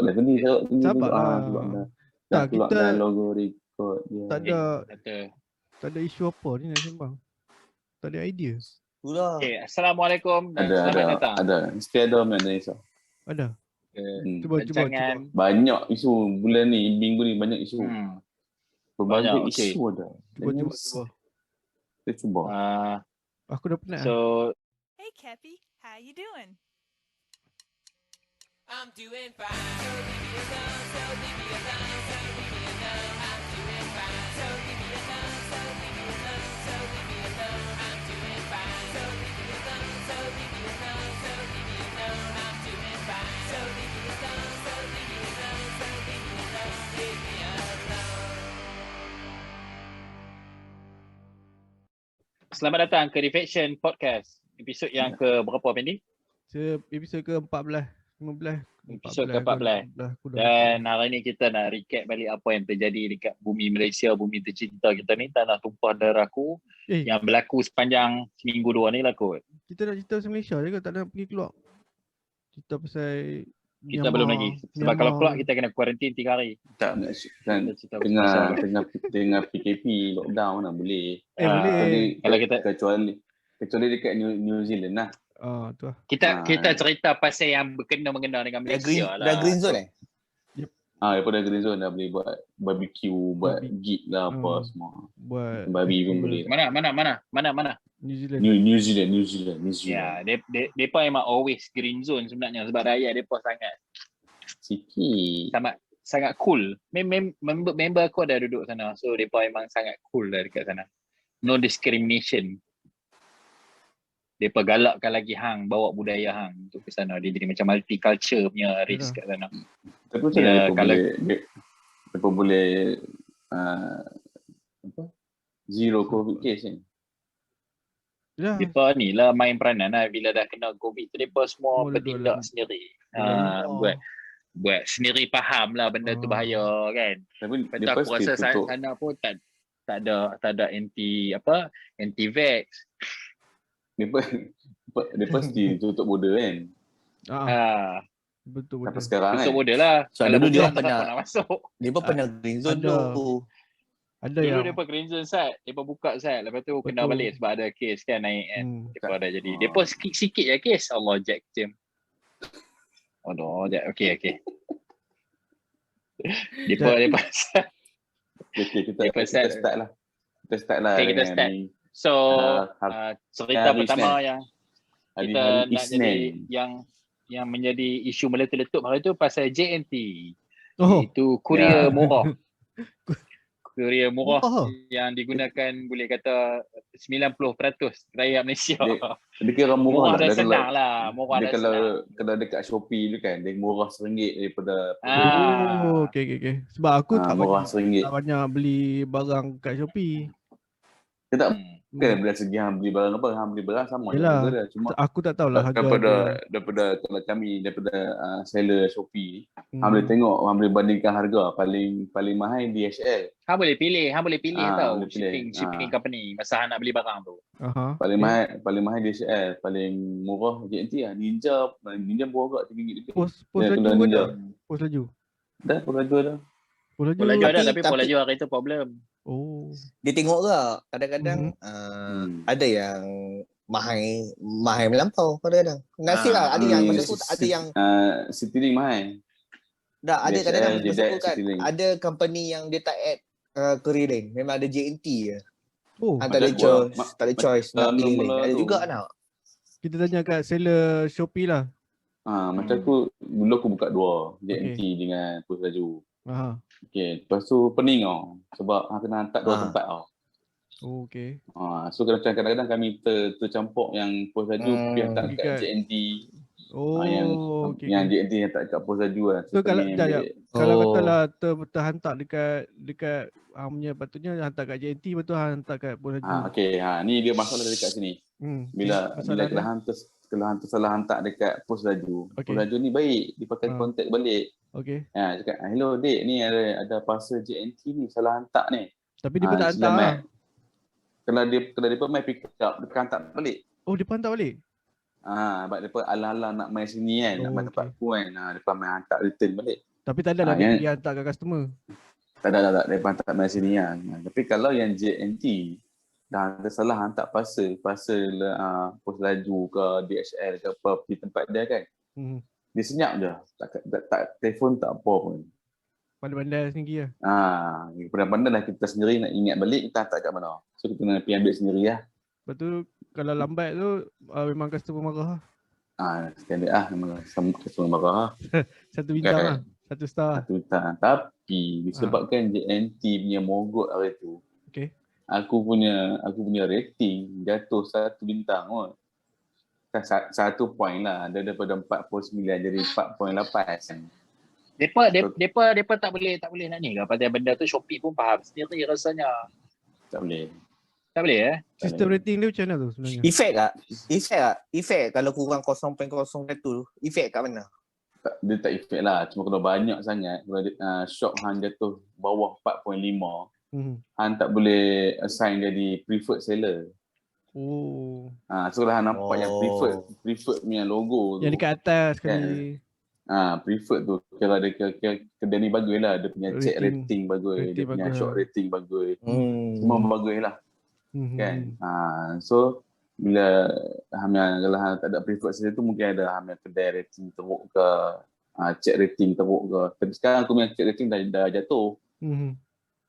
dah ni Sabarlah. sebab dah Tak, keluar kita dah logo record dia. Tak ada isu apa ni nak sembang. Tak ada idea. Itulah. Okay, Assalamualaikum dan selamat datang. Ada. Mesti ada mana isu. Ada. Cuba. Banyak isu bulan ni, minggu ni banyak isu. Berbagai Banyak, isu ada. Cuba. Kita cuba. Aku dah penat. So, hey Cappy, how you doing? I'm doing fine. So leave me alone, so leave me alone, so leave me alone. I'm doing fine. So leave me alone, so leave me alone, so leave me alone. I'm doing fine. So leave me alone, so leave me alone, so leave me alone. I'm doing fine. So leave me alone, so leave me alone, so leave me alone, leave me alone. selamat datang ke Reflection Podcast. Episod yang ke berapa, Pendi? Episod ke-14. 15. Episod ke-14. Dan hari ni kita nak recap balik apa yang terjadi dekat bumi Malaysia, bumi tercinta kita ni, tanah tumpah darahku, yang berlaku sepanjang seminggu 2 ni lah kot. Kita nak cerita pasal Malaysia je ke? Tak nak pergi keluar? Cerita pasal kita belum lagi. Sebab kalau keluar kita kena kuarantin 3 hari. Tak nak tengah PKP lockdown lah boleh. Boleh. Kalau kita kecuali dekat New Zealand lah. Tu lah. Kita cerita pasal yang berkena-mengena dengan Malaysia lah. Dah green zone Daripada green zone dah boleh buat barbecue, buat gig lah apa semua. Buat babi pun boleh. Mana? New Zealand. Ya, depa memang always green zone sebenarnya sebab rakyat depa sikit. sangat cool. Member aku ada duduk sana. So depa memang sangat cool lah dekat sana. No discrimination. Depa galakkan lagi hang bawa budaya hang untuk ke sana. Dia jadi macam multicultural punya race kat sana. Tapi macam mana depa boleh zero COVID case ni? Depa ni lah main peranan lah. Bila dah kena COVID tu depa semua bertindak sendiri. Buat sendiri faham lah benda tu bahaya kan. Tapi aku rasa sana pun tak ada anti-vax. Dia pasti tutup border kan. Betul. Sampai sekarang kan. Tutup border lah. So kalau dulu dia pernah masuk. Dia pernah green zone dulu. Ada dulu yang depa green zone sat, depa buka sat, lepas tu kena balik sebab ada kes kan naik kan. Depa dah jadi. Depa sikit je kes. Allah Jack Jam. Jack. Okey. Depa kita start lah. Okay, kita start. So cerita pertama yang kita nak jadi yang menjadi isu meletup-letup hari tu pasal JNT. Itu kurier murah. Kurier murah yang digunakan boleh kata 90% rakyat Malaysia. Dia kira murah dah senang lah. Murah dah senang. Kalau dekat Shopee tu kan, dia murah RM1 daripada Okay. Sebab aku tak banyak beli barang kat Shopee. Dia tak bukan dari segi hang beli barang apa, hang beli barang sama je harga dia. Cuma aku tak tahulah harga daripada kalau kami daripada seller Shopee, hang boleh tengok, hang boleh bandingkan harga paling mahal DHL. Hang boleh pilih tau shipping company masa hang nak beli barang tu. Paling mahal DHL, paling murah JNT lah. Ninja murah kat RM3 lebih. Pos laju ada. Pos laju ada. Tapi pos laju hari tu problem. Dia tengok ke kadang-kadang ada yang mahal melampau kadang-kadang. Nasib lah ada yang masa tu ada yang Citylink mahal. Dah ada kadang-kadang masa tu kan ada company yang dia tak add courier lane. Memang ada JNT je. Tak ada choice nak pilih lane. Ada juga nak. Kita tanya kat seller Shopee lah. Macam dulu aku buka 2 JNT dengan pos laju. Okay, lepas tu pening sebab kena hantar 2 tempat Okay. So kadang-kadang kami tercampur yang pos laju pergi hantar kat JNT. Yang JNT yang tak kat pos laju lah. So kalau katalah terhantar dekat punya patutnya hantar kat JNT, betul hantar kat pos laju. Ni dia masalah dekat sini. Bila kalau hantar salah hantar dekat pos laju. Pos laju ni baik, dipakai kontak balik. Cakap, hello dek, ni ada parcel JNT ni salah hantar ni. Tapi dia pun tak hantar lah. Kalau dia pun main pick up, dia hantar balik. Dia pun hantar balik? Sebab dia pun alang-alang nak main sini kan, nak main tempat aku kan. Dia pun main hantar return balik. Tapi tak ada lah dia pergi hantar kat customer. Tak ada mereka hantar dari sini lah. Tapi kalau yang JNT dah salah hantar parcel pos laju ke DHL ke apa di tempat dia kan. Dia senyap je. Tak telefon tak apa pun. Pandai-pandai sendiri lah. Pandai-pandai lah kita sendiri nak ingat balik kita hantar kat mana. So kita nak pergi ambil sendiri lah. Lepas tu kalau lambat tu memang customer marah lah. Standard lah memang customer marah lah. 1 bintang lah. 1 star. 1 bintang. Tapi disebabkan JNT punya mogok hari tu. Okay. Aku punya rating jatuh 1 bintang kot. 1 point lah. Dia daripada 4.9 jadi 4.8. Depa tak boleh nak ni ke? Pasal benda tu Shopee pun faham sendiri rasanya. Tak boleh. Tak boleh Sistem rating dia macam mana tu sebenarnya? Efek kalau kurang 0.01 tu, efek kat mana? Dia tak efek lah. Cuma kalau banyak sangat, kalau shop hang jatuh bawah 4.5, hang tak boleh assign jadi preferred seller. So kalau hang nampak yang preferred punya logo yang tu. Yang dekat atas sekali. Preferred tu kalau ada kedai ni bagus lah, dia punya check rating bagus, dia punya shop rating bagus, semua bagus lah kan. So bila kalau tak ada preferred seller tu mungkin ada kedai rating teruk ke, check rating teruk ke. Tapi sekarang aku punya check rating dah jatuh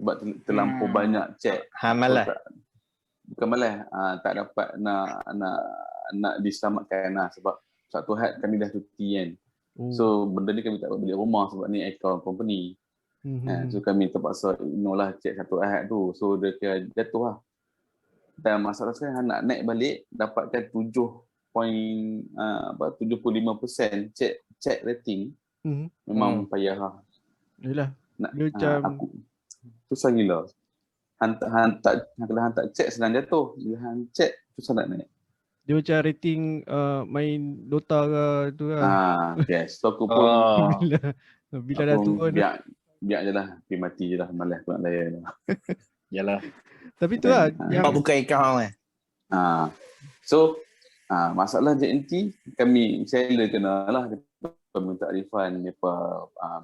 sebab terlampau banyak check. Malas. Bukan malas, tak dapat nak diselamatkan lah, sebab satu had kami dah cuti kan. So benda ni kami tak dapat beli rumah sebab ni account company. So kami terpaksa ignore lah check satu ahad tu. So dia kira jatuh lah. Dan masalah sekarang nak naik balik dapatkan 75% check rating. Memang payah lah. Yelah. Macam susah gila. Kalau hantar check senang jatuh. Bila check susah nak naik. Dia macam rating main Dota ke tu lah. Yes. So aku pun bila dah turun biar je lah. Pergi mati je lah. Malas aku nak layan. Yalah. Tapi tu lah. Yang buka account So masalah JNT kami seller kena lah. Dia minta refund. Dia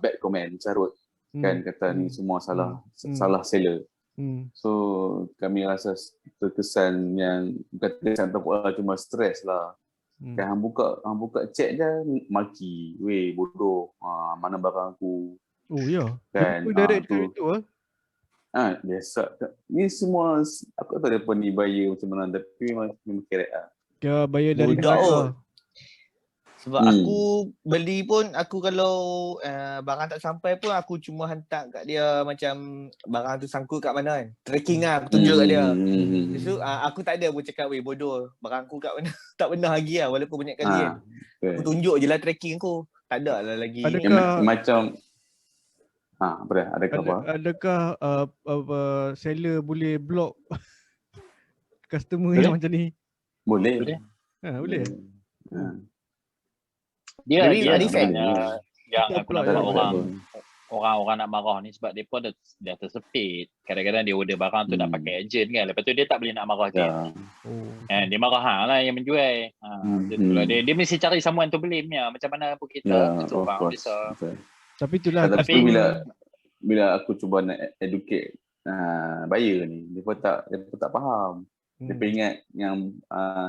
bad comment. Carut. Kan kata ni semua salah seller. So kami rasa terkesan yang bukan terkesan cuma stres lah. Kan hang buka check je maki, weh bodoh, mana barang aku. Ya. Kan direct tu biasa. Ni semua aku tak ada pun ni buyer macam mana, tapi memang kerek lah. Kira buyer dari budak. Sebab aku beli pun, aku kalau barang tak sampai pun aku cuma hantar kat dia macam barang tu sangkut kat mana kan. Tracking lah, aku tunjuk kat dia. So aku tak ada pun cakap, weh bodoh, barang aku kat mana. Tak pernah lagi lah walaupun banyak kali kan. Aku tunjuk je lah tracking aku. Tak ada lah lagi. Adakah macam apa dah? Adakah seller boleh block customer yang macam ni? Boleh. Boleh. Dia yang aku nampak orang nak marah ni sebab dia pun dah tersepit. Kadang-kadang dia order barang tu nak pakai agent kan. Lepas tu dia tak boleh nak marah dia. Dia marah lah yang menjual. Dia mesti cari someone to blame ya. Macam mana pun kita orang bisa. Tapi itulah. Tapi bila aku cuba nak educate buyer ni, dia pun tak faham. Dia ingat yang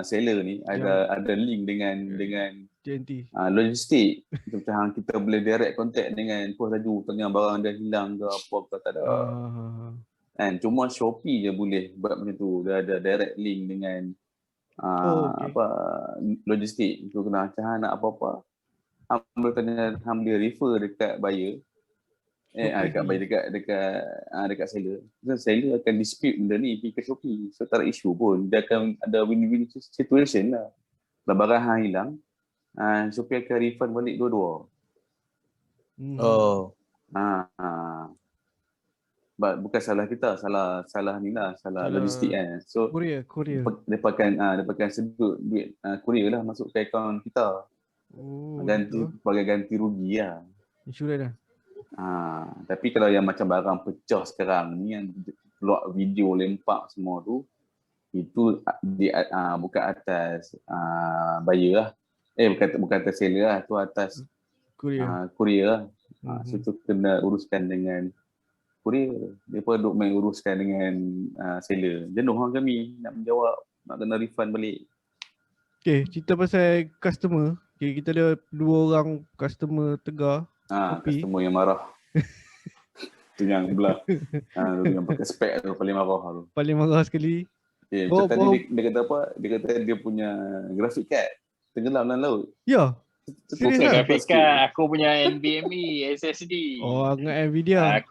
seller ni ada link dengan JNT. Logistik. Macam kita boleh direct contact dengan pos laju tanya barang dia hilang ke apa ke, tak ada. Kan cuma Shopee je boleh buat macam tu. Dia ada direct link dengan logistik. Tu kena macam nak apa-apa. Hang boleh tanya, hang boleh refer dekat buyer. Dekat buyer dekat seller. Seller akan dispute benda ni pergi ke Shopee. So tak ada isu pun. Dia akan ada win-win situation lah. Kalau barang hang hilang, Shopee akan refund balik dua-dua. Bukan salah kita, salah ni lah, salah logistik kan. So Korea. Dia akan sedut duit Korea lah masuk ke akaun kita. Sebagai ganti rugi lah. Insurans lah. Tapi kalau yang macam barang pecah sekarang ni yang keluar video lempak semua tu, itu bukan atas buyer lah. Bukan atas seller lah, tu atas Korea lah. So tu kena uruskan dengan kurier. Mereka duk main uruskan dengan seller. Jenuh lah kami nak menjawab, nak kena refund balik. Okay, cerita pasal customer. Okay, kita ada 2 orang customer tegar. Kopi. Customer yang marah. Tu yang belah. Tu yang pakai spek tu paling marah tu. Paling marah sekali. Okay, tadi dia kata apa? Dia kata dia punya graphic card tenggelam dalam laut. Ya. Bukan graphic card, aku punya NVMe SSD. Oh, dengan Nvidia.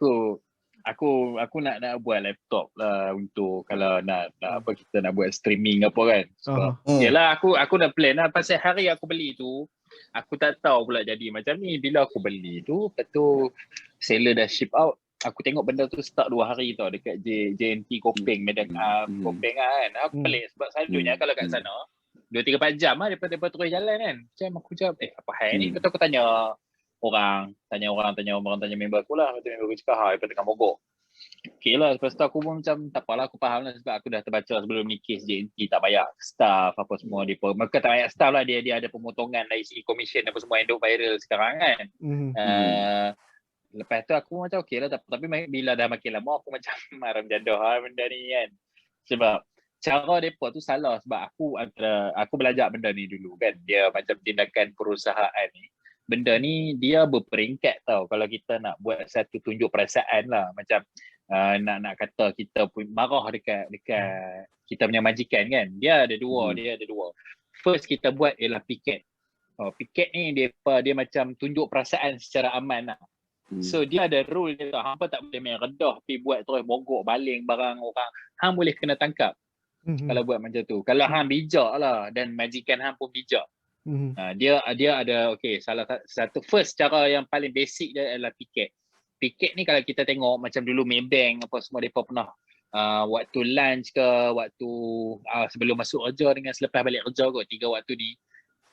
Aku nak buat laptop lah untuk kalau nak apa kita nak buat streaming apa kan. Sebab yalah aku dah plan lah pasal hari aku beli tu aku tak tahu pula jadi macam ni. Bila aku beli tu, lepas tu seller dah ship out. Aku tengok benda tu start 2 hari tau dekat JNT Kopeng, Medan Kopeng kan. Aku pelik sebab selalunya kalau kat sana 2-3-4 jam lah daripada terus jalan kan. Macam aku jawab, apa hal ni? Lepas tu aku tanya member aku lah. Lepas tu member aku cakap, daripada tengah mogok. Okay lah, lepas tu aku pun macam tak apalah, aku faham lah sebab aku dah terbaca sebelum ni kes JNT tak bayar staff apa semua. Mereka tak bayar staff lah, dia ada pemotongan dari segi commission apa semua yang viral sekarang kan. Lepas tu aku macam okey lah, tapi bila dah makin lama aku macam marah jadah benda ni kan. Sebab cara mereka tu salah sebab aku belajar benda ni dulu kan. Dia macam tindakan perusahaan ni. Benda ni dia berperingkat tau. Kalau kita nak buat satu tunjuk perasaan lah. Macam nak kata kita pun marah dekat kita punya majikan kan. Dia ada dua. First kita buat ialah piket. Piket ni dia macam tunjuk perasaan secara aman lah. So dia ada rule dia tau. Hampa tak boleh main redah pergi buat terus mogok baling barang orang. Hang boleh kena tangkap. Kalau buat macam tu. Kalau hang bijak lah dan majikan hang pun bijak. Dia ada salah satu first cara yang paling basic dia adalah piket. Piket ni kalau kita tengok macam dulu Maybank apa semua depa pernah waktu lunch ke waktu sebelum masuk kerja dengan selepas balik kerja kot 3 waktu ni.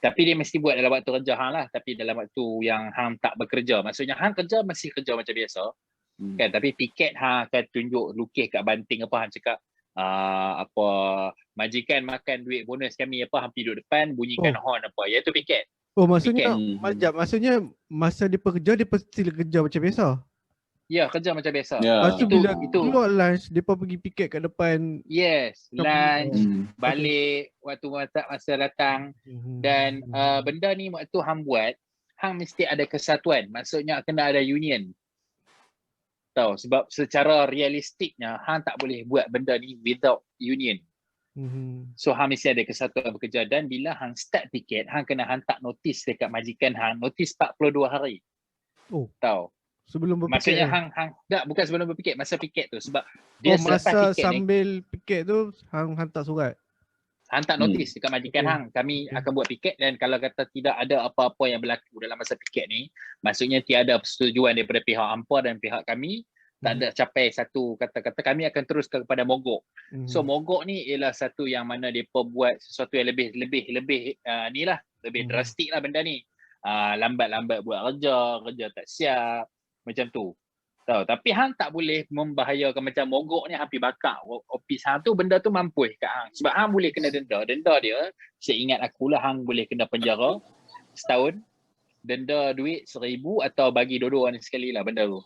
Tapi dia mesti buat dalam waktu kerja hang lah, tapi dalam waktu yang hang tak bekerja. Maksudnya hang kerja masih kerja macam biasa. Kan, tapi piket hang akan tunjuk lukis kat banting apa hang cakap apa majikan makan duit bonus kami apa hang duduk depan bunyikan horn apa. Iaitu piket. Maksudnya maksudnya masa dia kerja dia pasti kerja macam biasa. Ya, kerja macam biasa. Lepas tu bila keluar lunch, mereka pergi piket kat depan. Yes, lunch, balik, waktu masa datang. Dan benda ni waktu hang buat, hang mesti ada kesatuan. Maksudnya kena ada union. Tahu, sebab secara realistiknya, hang tak boleh buat benda ni without union. So hang mesti ada kesatuan bekerja. Dan bila hang start piket, hang kena hantar notis dekat majikan hang. Notis 42 hari. Tahu. Sebelum berpiket. Maksudnya hang tak, bukan sebelum berpiket, masa piket tu sebab dia masa sambil piket tu hang hantar surat. Hantar notis dekat majikan hang, kami akan buat piket dan kalau kata tidak ada apa-apa yang berlaku dalam masa piket ni, maksudnya tiada persetujuan daripada pihak hampa dan pihak kami, tak ada capai satu kata-kata, kami akan terus kepada mogok. So mogok ni ialah satu yang mana depa buat sesuatu yang lebih ni lah, lebih drastik lah benda ni. Lambat-lambat buat kerja tak siap. Macam tu. Tahu, tapi hang tak boleh membahayakan macam mogok ni hampir bakar office hang tu, benda tu mampus kat hang. Sebab hang boleh kena denda. Denda dia, saya ingat akulah hang boleh kena penjara setahun, denda duit 1,000 atau bagi dua-dua ni sekali lah benda tu.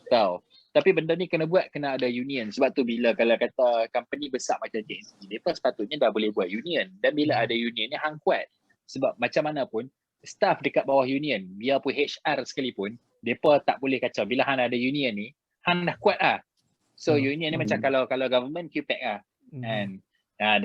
Tahu. Tapi benda ni kena buat, kena ada union. Sebab tu bila kalau kata company besar macam JNT, mereka sepatutnya dah boleh buat union. Dan bila ada union ni hang kuat. Sebab macam mana pun, staff dekat bawah union, biarpun HR sekalipun, mereka tak boleh kacau. Bila hang ada union ni, hang dah kuat lah. So union ni macam kalau government QPAC lah. And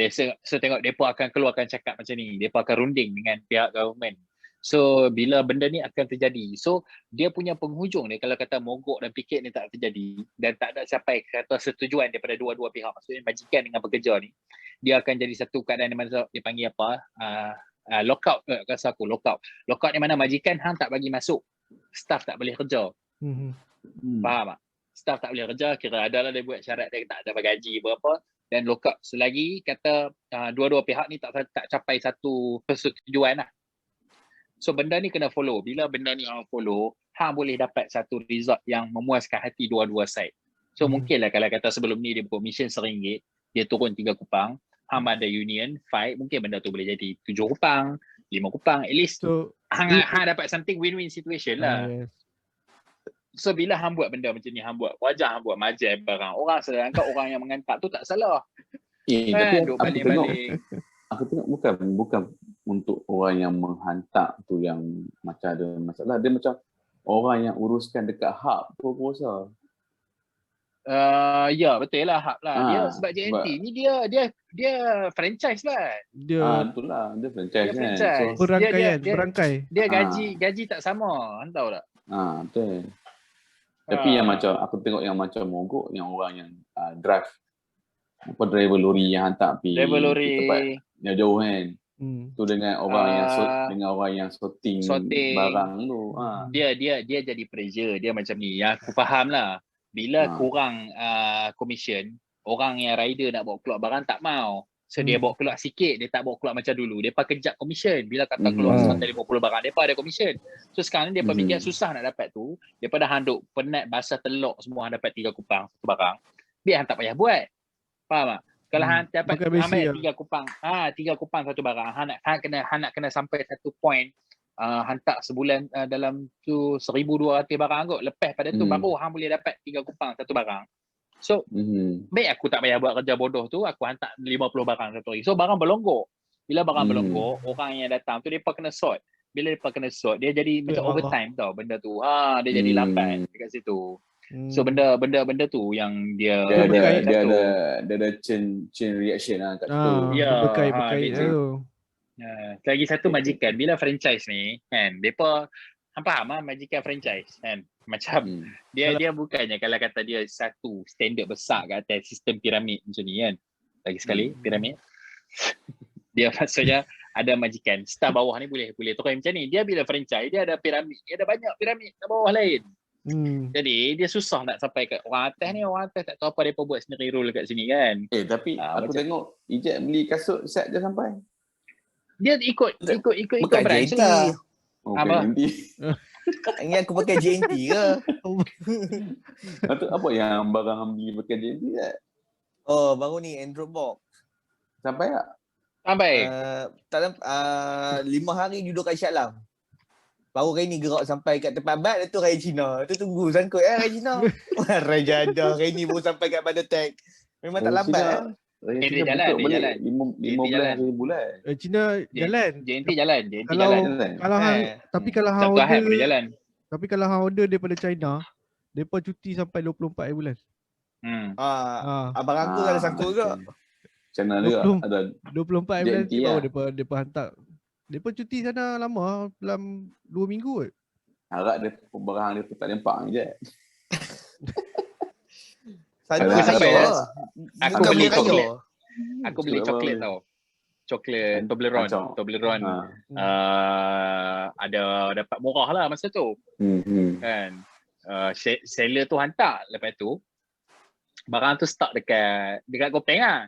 so tengok mereka akan keluarkan cakap macam ni. Mereka akan runding dengan pihak government. So bila benda ni akan terjadi. So dia punya penghujung ni kalau kata mogok dan piket ni tak terjadi dan tak ada sampai kata setujuan daripada dua-dua pihak. Maksudnya majikan dengan pekerja ni. Dia akan jadi satu keadaan di mana dia panggil apa? Lockout. Rasa aku lockout. Lockout ni mana majikan hang tak bagi masuk. Staff tak boleh kerja. Faham tak? Staff tak boleh kerja, kira adalah dia buat syarat dia tak ada gaji berapa dan lockout selagi kata dua-dua pihak ni tak capai satu persetujuan lah. So benda ni kena follow. Bila benda ni hang follow, hang boleh dapat satu result yang memuaskan hati dua-dua side. So mungkinlah kalau kata sebelum ni dia commission RM1, dia turun 3 kupang, hang ada union, fight, mungkin benda tu boleh jadi 7 kupang, 5 kupang, at least hang dapat something win-win situation lah. So bila hang buat benda macam ni, hang buat wajar, hang buat majai barang. Orang sedangkan orang yang mengantak tu tak salah. Tapi Duk aku tengok balik-balik. bukan untuk orang yang menghantar tu yang macam ada masalah. Dia macam orang yang uruskan dekat hub tu aku rasa. Ya betul lah hub lah. Dia sebab JNT ni dia franchise lah. Itulah dia franchise Dia kan. franchise. So, berangkai. Dia gaji tak sama, hang tahu tak? Betul. Tapi yang macam aku tengok yang macam mogok yang orang yang drive driver lori yang hantar pergi Driver lori tempat yang jauh kan. Tu dengan orang yang sorting barang tu. Dia jadi pressure. Dia macam ni. Yang aku faham lah. Bila kurang commission, orang yang rider nak bawa keluar barang tak mau. So dia bawa keluar sikit, dia tak bawa keluar macam dulu. Dia kejap commission. Bila kata keluar 150 barang, dia ada commission. So sekarang ni dia fikir susah nak dapat tu. Daripada handuk penat basah telok semua dapat 3 kupang satu barang. Biar hang tak payah buat. Faham tak? Kalau hang dapat ambil 3 kupang, 3 kupang satu barang, hang nak kena sampai satu point hantar sebulan dalam tu 1,200 barang kot. Lepas pada tu baru hang boleh dapat 3 kupang satu barang. So, baik aku tak payah buat kerja bodoh tu, aku hantar 50 barang satu hari. So, barang berlonggok. Bila barang berlonggok, orang yang datang tu, mereka kena sort. Bila mereka kena sort, dia jadi macam overtime tau benda tu. Dia jadi lambat dekat situ. So, benda tu yang dia ada chain reaction lah kat situ. Berkait tu. Lagi satu majikan, bila franchise ni, kan, mereka faham lah majikan franchise kan. Macam dia bukannya kalau kata dia satu standard besar kat atas sistem piramid macam ni kan. Lagi sekali piramid. Dia maksudnya ada majikan. Staff bawah ni boleh turun macam ni. Dia bila franchise dia ada piramid. Dia ada banyak piramid kat bawah lain. Jadi dia susah nak sampai kat orang atas ni. Orang atas tak tahu apa mereka buat sendiri rule kat sini kan. Tapi aku tengok Ijat beli kasut set je sampai. Dia ikut brand lah. Apa? Ini aku pakai JNT ke? Apa yang barang hang beli pakai JNT tak? Oh, baru ni Android box. Sampai tak? Sampai. Tak 5 hari duduk kat Shah Alam. Baru hari ni gerak sampai kat tempat bat, tu Raya Cina. Tu tunggu sangkut Raya Cina. Raya Jadah hari ni baru sampai kat Bandar Tech. Memang tak lambat Dia jalan. 15 bulan. Cina jalan. JNT jalan. Kalau tapi kalau hang order jalan. Tapi kalau hang order daripada China, depa cuti sampai 24 bulan. Abang aku ada sangkut ke? China juga ada 24 bulan baru depa hantar. Depa cuti sana lama, dalam 2 minggu kot. Harap dia barang dia tak lempak je. Aku beli coklat. Aku beli coklat tau. Coklat Toblerone. Ada dapat murah lah masa tu. Kan. Seller tu hantar. Lepas tu barang tu start dekat Gopeng lah.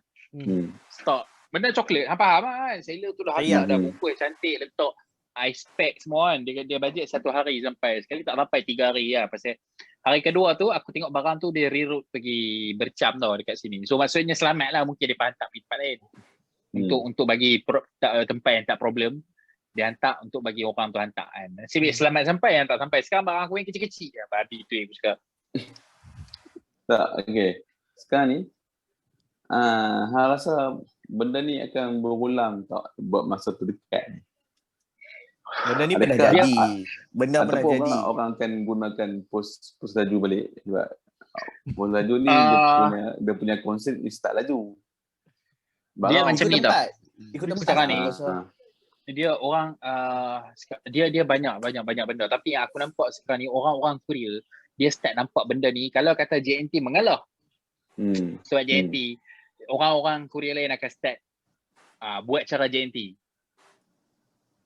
Start. Benda coklat. Hang faham kan? Seller tu dah hantar dah bungkus cantik letak ice pack semua kan. Dia bajet 1 hari sampai. Sekali tak sampai 3 hari lah. Pasal hari kedua tu aku tengok barang tu dia reroute pergi Bercam tau dekat sini. So maksudnya selamat lah, mungkin dia hantar pergi tempat lain. Untuk bagi tempat yang tak problem, dia hantar untuk bagi orang tu hantar kan. Sibik selamat sampai, yang tak sampai. Sekarang barang aku yang kecil-kecil je. Babi tu yang aku cakap. Tak, okey. Sekarang ni hang rasa benda ni akan berulang tak buat masa terdekat ni? Benda ni pernah jadi. Benda pernah jadi. Orang akan gunakan pos laju balik sebab pos laju ni dia punya konsep ni start laju. Dia macam ni tau. Ikut tempat sekarang ni. Dia orang dia banyak benda, tapi yang aku nampak sekarang ni orang Korea dia start nampak benda ni kalau kata JNT mengalah. Sebab JNT orang Korea lain akan start buat cara JNT.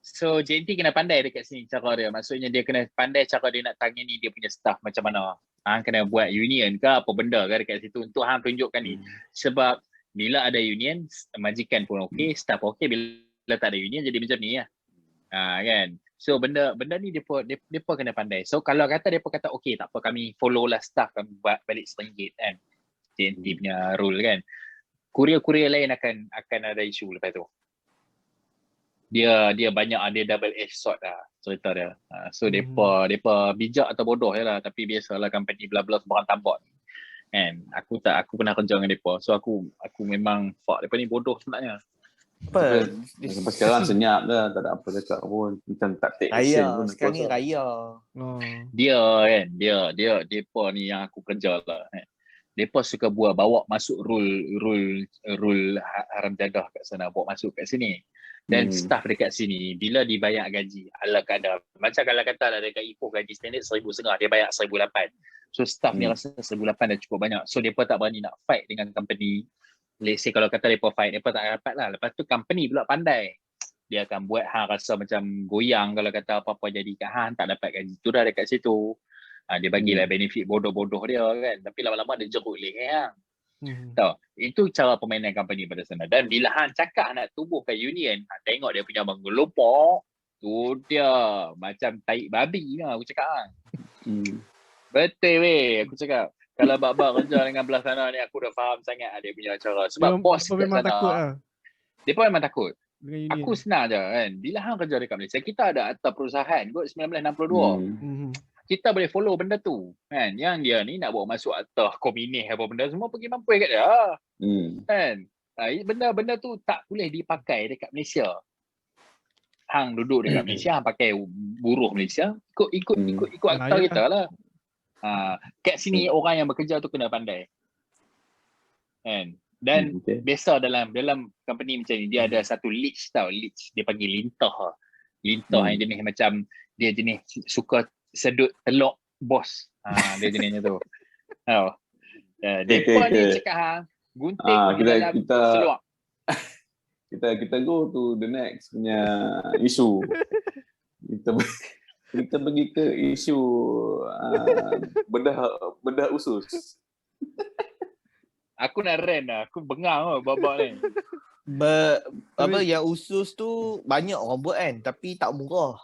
So JNT kena pandai dekat sini cara dia. Maksudnya dia kena pandai cara dia nak tangani dia punya staff macam mana. Hang kena buat union ke apa benda ke dekat situ untuk hang tunjukkan ni. Sebab bila ada union, majikan pun okey, staff okey. Bila tak ada union jadi macam ni lah. Kan. So benda ni dia kena pandai. So kalau kata depa kata okey tak apa kami follow lah staff, kami buat balik RM1 kan. JNT punya rule kan. Korea lain akan ada isu lepas tu. dia banyak dia double edge sword lah cerita dia. So depa bijak atau bodoh je lah, tapi biasalah company bla-bla sebarang tambak. Kan aku pernah kerja dengan depa. So aku memang fuck depa ni bodoh sebenarnya. Apa? Sampai sekarang senyap dah, tak ada apa cakap pun. Macam tak take action Raya, pun. sekarang ni raya. Dia kan, depa ni yang aku kerja lah kan. Depa suka bawa masuk rule haram jadah kat sana, bawa masuk kat sini. Dan staff dekat sini bila dibayar gaji ala kadar, macam kalau kata dekat Ipoh gaji standard 1,500, dia bayar 1,800. So staff ni rasa 1,800 dah cukup banyak. So depa tak berani nak fight dengan company. Let's say kalau kata depa fight, depa tak dapat lah. Lepas tu company pula pandai, dia akan buat hang rasa macam goyang kalau kata apa-apa jadi kat hang tak dapat gaji tu dah dekat situ. Dia bagilah benefit bodoh-bodoh dia kan, tapi lama-lama dia jerut leh hang. Tahu, itu cara permainan company pada sana. Dan bila hang cakap nak tubuhkan union, tengok dia punya menggelopok, tu dia macam taik babi lah aku cakap hang. Betul weh aku cakap. Kalau bab-bab kerja dengan belah sana ni aku dah faham sangat dia punya cara. Sebab bos kat memang sana takut lah. Dia pun memang takut. Aku senang je kan. Bila hang kerja dekat Malaysia, kita ada akta perusahaan kot 1962. Kita boleh follow benda tu kan. Yang dia ni nak bawa masuk akta komunis apa benda semua pergi mampus kat dia. Kan. Benda-benda tu tak boleh dipakai dekat Malaysia. Hang duduk dekat Malaysia, hang pakai buruh Malaysia, ikut akta kita lah. Kat sini orang yang bekerja tu kena pandai. Kan. Dan biasa dalam company macam ni dia ada satu leech tau. Leech dia panggil lintah. Lintah yang jenis macam dia jenis suka sedut telok bos. Dia jenisnya tu. Depa ni cakap hang gunting di dalam seluar. Kita go to the next punya isu. Kita pergi ke isu bedah usus. Aku nak rant lah. Aku bengang babak ni. Yang usus tu banyak orang buat kan, tapi tak murah.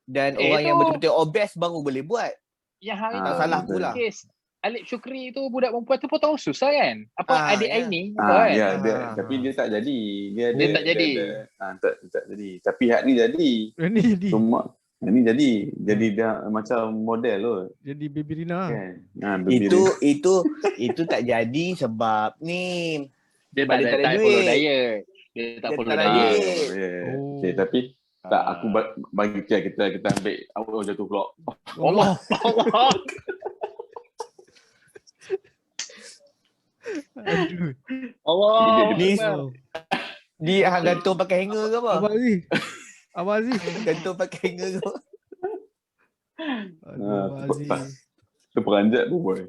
Dan orang tu yang betul-betul obes baru boleh buat. Yang hari tak salah pula. Kes Alip Syukri tu budak perempuan tu potong usus lah kan. Adik Aini kan. Ya, tapi dia tak jadi. Dia tak jadi. Tak jadi. Tapi hak ni jadi. Ini jadi. Cuma ini jadi dia macam model tu. Jadi Baby Rina. Kan? Itu tak jadi sebab ni dia tak follow diet. Dia tak follow diet. Okay, tapi tak aku bagi kita ambil awal jatuh pula. Allah. Aduh. Allah. Ni hang gantung pakai hanger ke apa? Abang Aziz. Gantung pakai hanger ke apa? Aduh, Aziz. Terperanjat pun boy.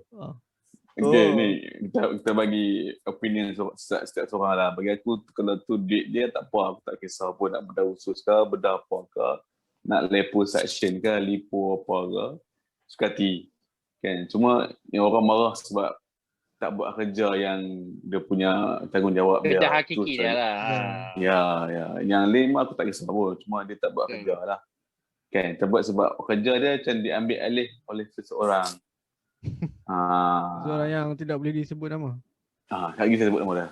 Okay, ni kita bagi opinion setiap seorang lah. Bagi aku kalau tu duit dia tak apa, aku tak kisah pun nak bedah usus ke, bedah apa ke, nak liposuction ke, lipo apa ke, suka hati. Kan? Cuma ni orang marah sebab tak buat kerja yang dia punya tanggungjawab dia. Kerja hakiki dia lah. Ya. Yang lain aku tak kisah pun. Cuma dia tak buat kerja lah. Kan? Terbuat sebab kerja dia macam diambil alih oleh seseorang. Seorang yang tidak boleh disebut nama. Tak kita sebut nama dia.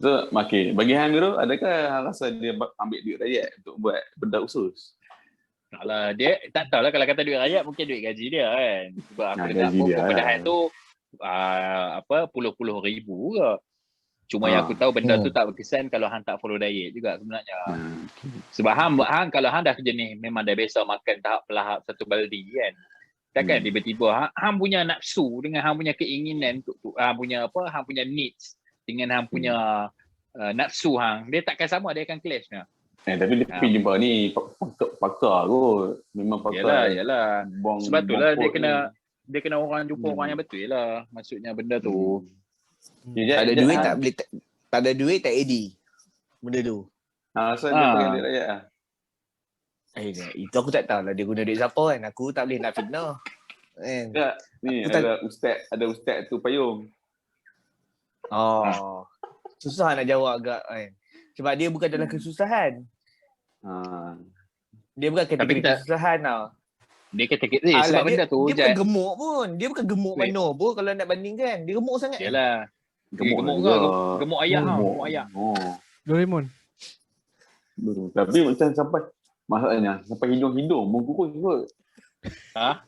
So, bagi hang dulu, adakah hang rasa dia ambil duit rakyat untuk buat bedah usus? Taklah, dia tak tahulah kalau kata duit rakyat mungkin duit gaji dia kan. Sebab aku dengar pembedahan tu puluh ribu ke. Cuma yang aku tahu benda tu tak berkesan kalau hang tak follow diet juga sebenarnya. Sebab hang kalau hang dah jenis memang dah biasa makan tahap pelahap satu baldi kan. Takkan tiba-tiba hang punya nafsu dengan hang punya keinginan hang punya needs dengan hang punya nafsu hang, dia takkan sama, dia akan clash dah. Tapi dia pergi jumpa ni pakar kot. Memang pakar. Yalah. Sebab itulah dia kena orang jumpa orang yang betul lah. Maksudnya benda tu. Tak ada duit tak boleh tak ada duit tak edit benda tu. So dia pakai duit rakyat lah. Itu aku tak tahu lah dia guna duit siapa kan. Aku tak boleh nak fitnah. Tak, ni ada ustaz tu payung. Susah nak jawab agak kan. Sebab dia bukan dalam kesusahan. Dia bukan kategori kesusahan tau. Dia kategori sebab benda tu dia bukan gemuk pun. Dia bukan gemuk mana pun kalau nak bandingkan. Dia gemuk sangat. Yalah. Gemuk ayah. Gemuk ayah. Doraemon. Tapi macam sampai masalahnya sampai hidung-hidung mengkukuh kot. Ha?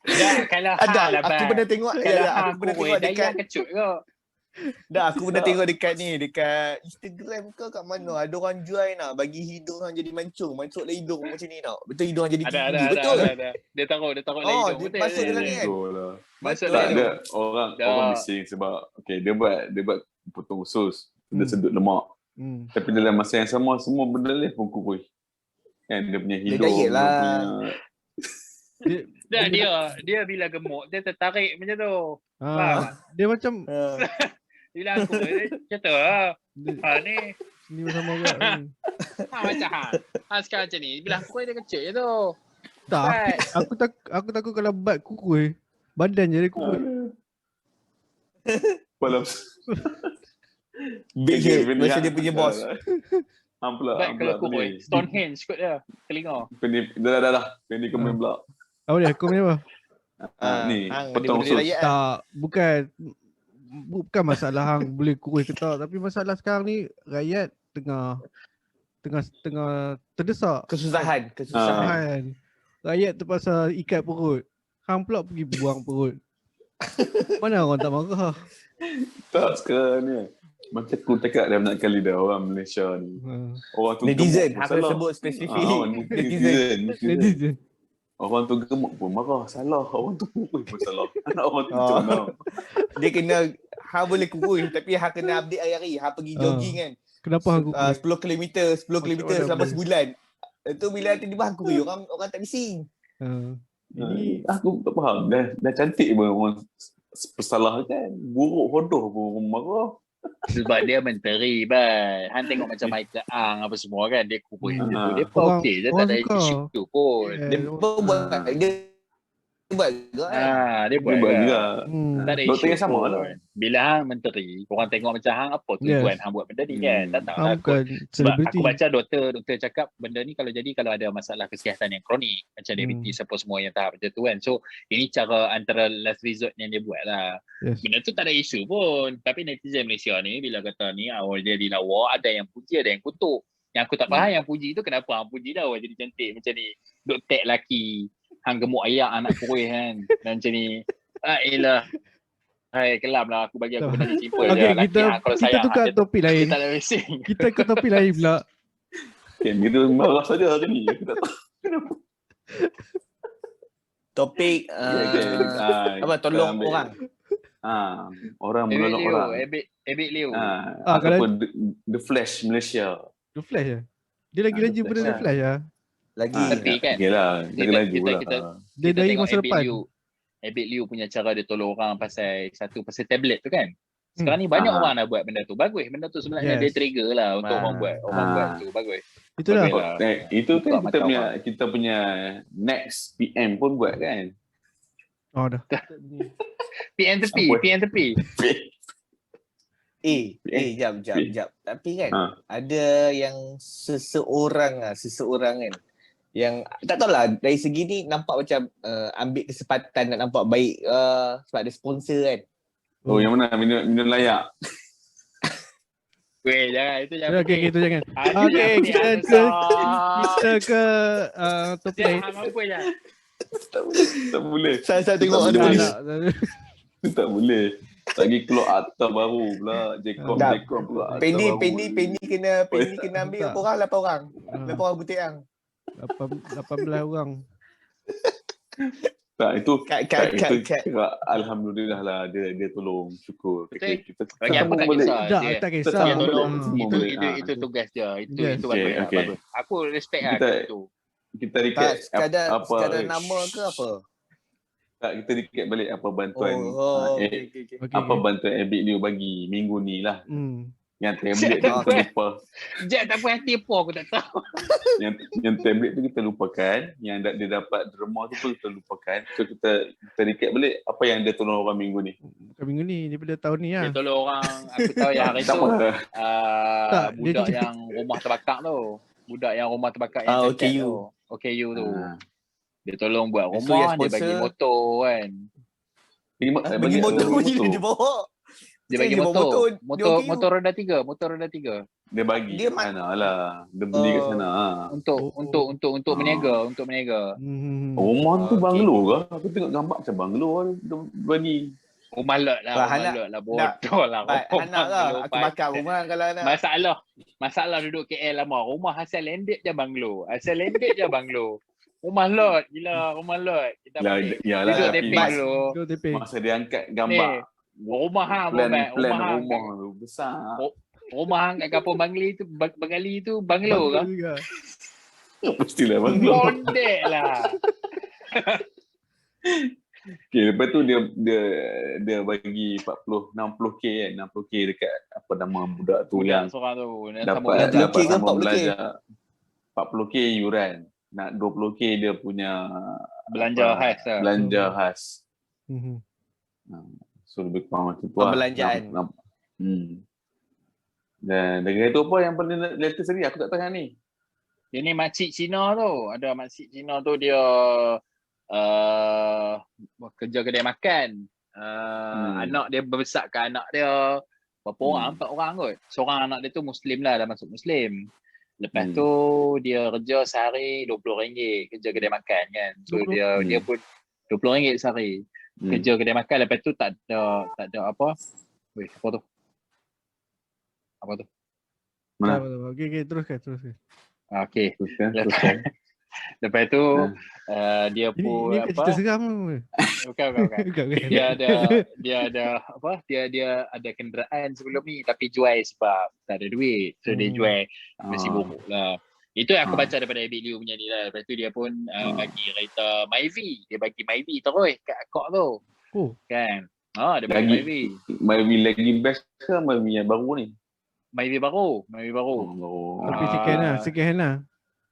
Dah kalau Ada, aku pernah tengok. Kalau Aku pernah tengok dekat kecut ke. aku pernah tengok dekat Instagram ke kat mana ada orang jual bagi hidung hang jadi mancung. Masuklah hidung macam ni tau. Betul hidung hang jadi tinggi. Betul. Ada. Dia taruh lah hidung. Dia masuk dalam ni kan. Masuk Tak dalam. ada orang bising sebab dia buat potong usus, dia sedut lemak. Tapi dalam masa yang sama semua benda ni pun kukuh. Kan dia punya hidung. Dia diet lah. Dia bila gemuk dia tertarik macam tu. Dia macam bila aku macam tu lah. ni sama juga ni. Macam sekarang macam ni. Bila aku dia kecil je tu. Tak, aku takut kalau bat kukuh, badan je dia kukuh. Malam Big head macam dia punya bos. Bat kalau kukuh Stonehenge kot dia. Telinga. Dah. Pendi komen pula. Apa dia? Komen apa? Ni potong usus. Tak, bukan masalah hang boleh kukuh ke tak, tapi masalah sekarang ni rakyat tengah terdesak. Kesusahan. Rakyat terpaksa ikat perut. Hang pula pergi buang perut. Mana orang tak marah? Tak sekarang ni. Macam aku cakap dah banyak kali dah orang Malaysia ni. Orang tu netizen, gemuk aku sebut spesifik. Netizen. Orang tu gemuk pun marah, salah. Orang tu kukuh pun salah. Orang tu macam mana? Dia kena, hang boleh kukuh tapi hang kena update hari-hari. Hang pergi jogging kan. Kenapa hang kukuh? 10 km selama sebulan. Itu bila tiba-tiba hang kukuh, orang tak bising. Aku tak faham. Dah cantik pun orang bersalah kan. Buruk hodoh pun orang marah. Sebab dia menteri ban. Han tengok macam Michael Ang apa semua kan. Dia kukuh dia pun okey je. Tak ada isu tu pun. Dia pun buat juga dia buat juga. Tak ada Doktor isu yang sama pun. lah. Bila hang menteri, korang tengok macam hang apa tujuan hang buat benda ni kan. Tak tahu lah. Bukan Sebab selebriti. aku baca doktor cakap benda ni kalau ada masalah kesihatan yang kronik, macam diabetes apa semua yang tahap macam tu kan. So ini cara antara last resort yang dia buat lah. Benda tu tak ada isu pun. Tapi netizen Malaysia ni bila kata ni awal dia dilawar, ada yang puji ada yang kutuk. Yang aku tak faham yang puji tu kenapa hang puji dah awal jadi cantik macam ni. Duk tag laki hang gemuk ayak anak kurus kan. Dan macam ni. Elah. Hai, kelam lah. Aku bagi aku benda ni simple je. Okay, kita tukar topik lain. Kita tak ada racing. Kita ke topik lain pula. Okay, dia marah saja hari ni. Aku tak tahu kenapa. Topik apa tolong orang. Orang menolong orang. Ebit Leo. Ataupun The Flash Malaysia. The Flash ya? Dia lagi laju pada The Flash ya? Lagi. Tapi kan. Okeylah, lagi pula. Dia dari masa depan. Ebit Liu punya cara dia tolong orang pasal tablet tu kan. Sekarang ni banyak orang dah buat benda tu. Bagus. Benda tu sebenarnya dia trigger lah untuk orang buat tu. Bagus. Itulah. Itu kan kita punya next PM pun buat kan. Oh dah. PM tepi. Jap. Tapi kan ada yang seseorang kan yang tak tahulah dari segi ni nampak macam ambil kesempatan nak nampak baik sebab ada sponsor kan. Oh yang mana minum layak. Weh jangan itu jangan. Okey itu jangan. Okey kita ke topik lain. Tak boleh. Saya tengok ada polis. Tak boleh. Lagi keluar akta baru pula. Jekon pula. Pendi kena ambil berapa orang? 8 orang butik hang. 18 orang. Tak itu alhamdulillah lah dia tolong, syukur. Kita apa tak kisah. Tak tolong. Itu tugas dia. Itu bagus. Aku respect itu. Kita recap sekadar nama ke apa? Tak, kita recap balik apa bantuan apa bantuan Ebit Liu bagi minggu ni lah. Yang tablet tu kita lupa. Jap tak puas hati apa aku tak tahu. Yang tablet tu kita lupakan, yang dia dapat derma tu pun kita lupakan. So kita recap balik apa yang dia tolong orang minggu ni. Bukan minggu ni, daripada tahun ni lah. Dia tolong orang, aku tahu yang hari tu budak yang rumah terbakar tu. Budak yang rumah terbakar yang OKU tu. Dia tolong buat rumah, dia bagi motor kan. Bagi motor dia bawa. Dia bagi Saya bawa motor. motor, Motor roda 3, motor roda 3. Dia bagi Dia kat sana lah. Dia beli kat sana. Untuk meniaga. Rumah tu Okey. banglo ke? Aku tengok gambar macam banglo lah dia bagi. Rumah lot lah, bodoh lah. Anak lah. Aku bakar rumah kalau nak. Masalah duduk KL lama. Rumah asal landed je banglo. Rumah lot, gila, rumah lot. Kita balik. Yalah, Duduk tapi taping dulu. masa dia angkat gambar Rumah plan rumah tu besar. Rumah hang kat kampung Bangli tu, Bengali tu banglo ke? juga. Pastilah banglo. Bondek lah. Okay, lepas tu dia bagi 60k kan, 60k dekat apa nama budak tu yang Seorang tu. dapat 60K ke sama 40K? belajar 40k yuran. Nak 20k dia punya Belanja khas lah. Belanja khas. Mhm. So lebih kurang macam tu Pembelanjaan. Dan dengan itu apa yang paling latest tadi aku tak tahu ni. Dia ni makcik Cina tu. Ada makcik Cina tu dia kerja kedai makan. Anak dia membesarkan anak dia. Berapa orang? 4 orang kot. Seorang anak dia tu Muslim lah, dah masuk Muslim. Lepas tu dia kerja sehari RM20 kerja kedai makan kan. So dia pun RM20 sehari. Kerja kedai makan, lepas tu tak ada apa. Weh, apa tu? Mana? Okey, teruskan. Okey. Teruskan. Lepas tu dia pun ini cerita seram ke? Bukan. Dia ada kenderaan sebelum ni tapi jual sebab tak ada duit. So dia jual sibuk lah. Itu yang aku baca daripada Abid Liu punya ni lah. Lepas tu dia pun bagi kereta Myvi. Dia bagi Myvi terus kat akak tu. Kan? Dia bagi Myvi. Myvi lagi best ke Myvi yang baru ni? Myvi baru. Tapi second hand lah.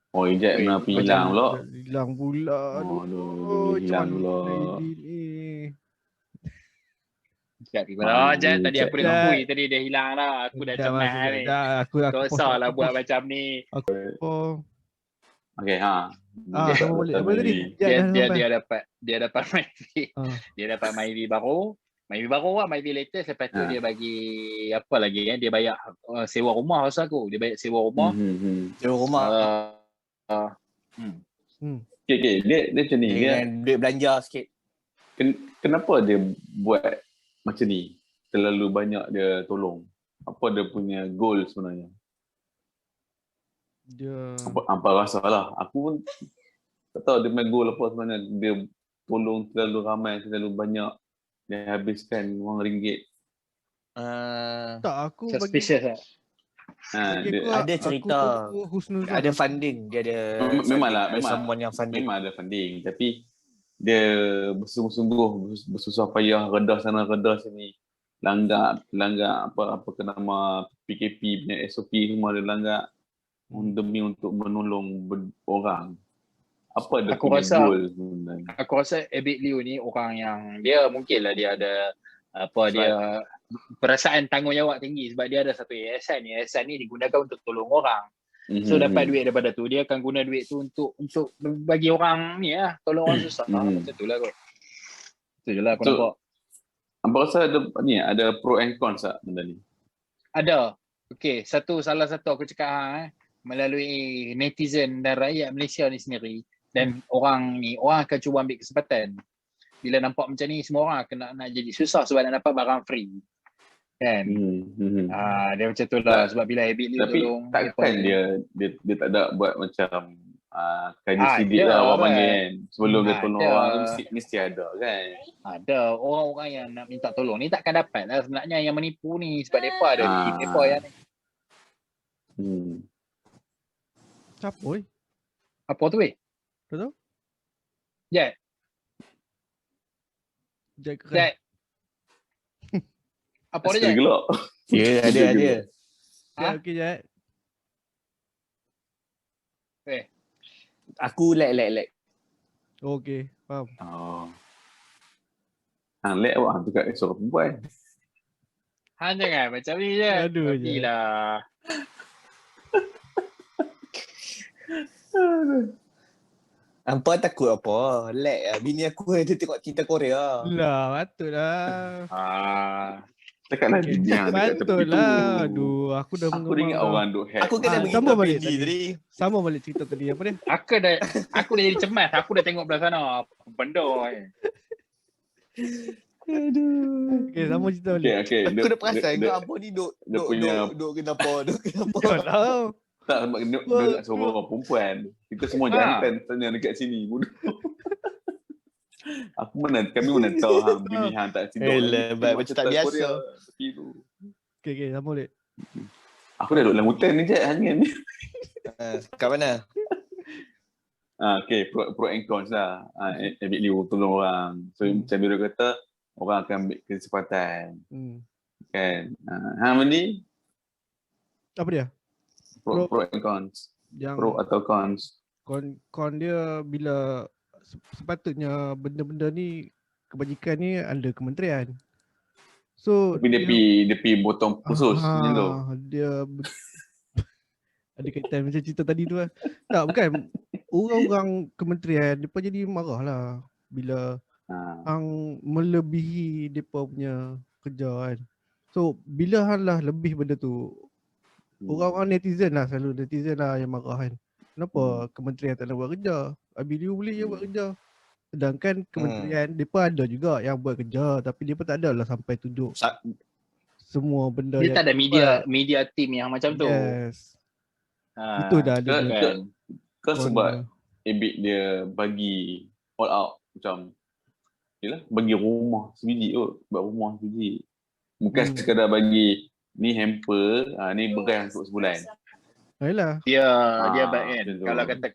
Oh, ejek kenapa hilang pula? Hilang pula. Hilang pula. Jan tadi aku dengan Pui tadi dia hilang dah. Aku dah cemas ni. Aku salah buat macam ni. Okey, apa tadi? Dia dapat Myvi. Dia dapat Myvi baru. Myvi baru lah, Myvi latest. Lepas tu dia bagi apa lagi kan? Dia bayar sewa rumah rasa aku. Dia bayar sewa rumah. Sewa rumah. Okay. Dia macam ni. Dengan duit belanja sikit. Kenapa dia buat macam ni? Terlalu banyak dia tolong. Apa dia punya goal sebenarnya? Apa rasa lah. Aku pun tak tahu dia punya goal apa sebenarnya. Dia tolong terlalu ramai, terlalu banyak. Dia habiskan RM1. Tak, aku suspicious lah. Ada cerita, ada funding, dia ada memang someone yang funding. Memang ada funding, tapi dia bersungguh-sungguh, bersusah payah, redah sana redah sini, langgar apa nama PKP punya SOP semua dia langgar demi untuk menolong orang. Apa dia punya goal sebenarnya? Aku rasa Abid Liu ni orang yang dia mungkinlah dia ada dia perasaan tanggungjawab tinggi sebab dia ada satu yayasan. Yayasan ni digunakan untuk tolong orang. So dapat duit daripada tu, dia akan guna duit tu untuk bagi orang ni lah, tolong orang susah. Macam tu lah kot. Itu je lah aku nampak. Apa rasa ada pro and cons tak benda ni? Ada. Okay, salah satu aku cakap melalui netizen dan rakyat Malaysia ni sendiri dan orang akan cuba ambil kesempatan. Bila nampak macam ni, semua orang nak jadi susah sebab nak dapat barang free. Kan? Dia macam tu lah. Sebab bila Abid Liu tolong. Tapi takkan dia tak ada buat macam kaji sidik lah orang panggil kan. Sebelum dia tolong orang tu mesti ada kan. Ada. Orang-orang yang nak minta tolong ni takkan dapat lah sebenarnya yang menipu ni. Sebab mereka ada tim mereka yang ni. Siapa weh? Apa tu weh? Tahu? Jad. Apa dia? Gelak. Ya, ada. Okey, Jad. Aku lag. Okey, faham. Lag awak tu kat suara perempuan. Jangan macam ni je. Aduh je. Lah. Hampa takut apa? Lag lah. Bini aku ada tengok cerita Korea. Lah, patutlah. Cakaplah dia dekat tepi tu. Patutlah. Aduh, aku dah Aku ingat orang duk hack. Aku kena beritahu sambung balik Fendi tadi. Sama balik cerita tadi. Apa dia? Aku dah jadi cemas. Aku dah tengok belah sana. Apa benda Okay, sama cerita balik. Okay. Aku dah perasan kau apa ni duk kenapa. Kau tahu. Tak sebab dia nak suruh orang perempuan. Kita semua jantan tanya dekat sini. Bodoh. Kami mana tahu hang bini hang tak tidur. Macam tak biasa. Okay, sama balik. Aku dah duduk dalam hutan ni je angin ni. Kat mana? Okay, pro and cons lah. Ambil liu tolong orang. So macam Biro kata, orang akan ambil kesempatan. Kan? Hang ni? Apa dia? Pro and cons. Yang Pro atau cons? Con dia bila sepatutnya benda-benda ni, kebajikan ni under kementerian. So tapi dia pi botong khusus macam tu. Dia ada kaitan macam cerita tadi tu lah. Tak, bukan. Orang-orang kementerian depa jadi marah lah bila hang melebihi depa punya kerja kan. So bila hang lah lebih benda tu, orang-orang netizen lah, selalu netizen lah yang marah kan. Kenapa kementerian tak nak buat kerja? Abiliu boleh je buat kerja. Sedangkan kementerian depa ada juga yang buat kerja, tapi depa tak ada lah sampai tunjuk semua benda. Dia tak ada media team yang macam tu. Yes. Itu dah ada kan sebab Ebit dia bagi all out macam yalah bagi rumah sebiji kot, buat rumah sebiji. Bukan sekadar bagi ni hamper, ni beras untuk sebulan. Yalah. Dia baik kan. Kalau kata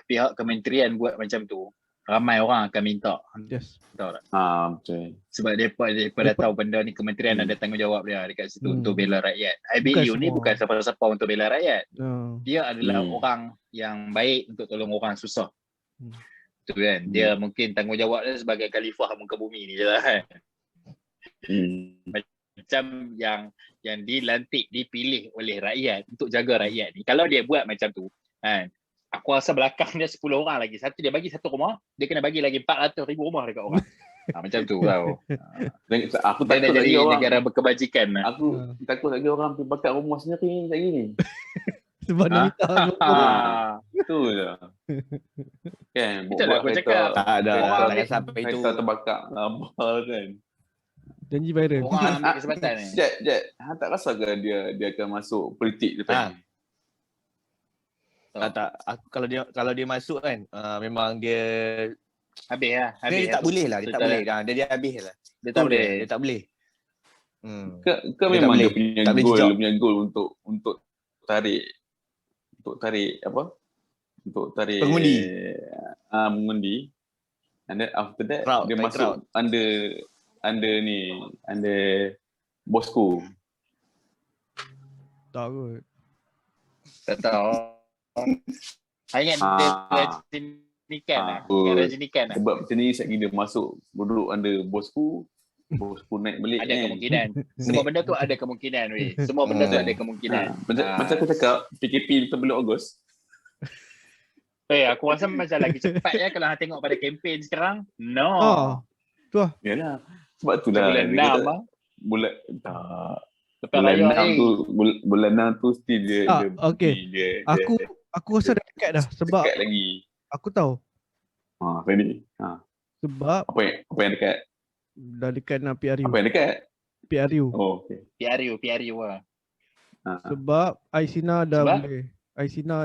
pihak kementerian buat macam tu, ramai orang akan minta. Yes. Tahu tak? Betul. Sebab mereka dah tahu benda ni kementerian ada tanggungjawab dia dekat situ untuk bela rakyat. IBU ni bukan siapa-siapa untuk bela rakyat. Dia adalah orang yang baik untuk tolong orang susah. Tu kan. Dia mungkin tanggungjawab dia sebagai khalifah muka bumi ni je lah kan. Macam yang dilantik, dipilih oleh rakyat untuk jaga rakyat ni. Kalau dia buat macam tu, kan, aku rasa belakang dia 10 orang lagi. Dia bagi satu rumah, dia kena bagi lagi 400,000 rumah dekat orang. Macam tu tau. Aku dia dah jadi negara berkebajikan. Aku takut lagi orang pergi bakar rumah sendiri macam gini. Sebab dia minta tu je. Kan, itulah aku cakap. Tak ada orang sampai itu. Kereta terbakar apa kan. Janji viral. Orang ambil kesempatan ni. Jad, hang tak rasa ke dia akan masuk politik depan ni? Tak. Kalau dia masuk kan, memang dia habis lah. Dia tak boleh lah. Dia tak boleh. Dia habis lah. Dia tak boleh. Dia tak boleh. Ke memang dia punya goal untuk tarik apa? Untuk tarik mengundi. And then after that dia masuk under bosku. Tak kot. Tak tahu. Saya ingat dia rajinikan lah. Rajinikan lah. Sebab macam ni sekali dia masuk duduk under bosku naik balik. Ada kemungkinan. Semua benda tu ada kemungkinan weh. Semua benda tu ada kemungkinan. Macam aku cakap PKP kita bulan Ogos. Aku rasa macam lagi cepat ya kalau nak tengok pada kempen sekarang. No. Tu lah. Yalah. Sebab tu lah. Bulan 6 lah. Bulan 6 tu still dia. Okay. Aku rasa dah dekat dah. Sebab dekat lagi. Aku tahu. Ready. Sebab apa yang dekat? Dah dekat nak PRU. Apa yang dekat? PRU. Oh, okay. PRU lah. Sebab Aisina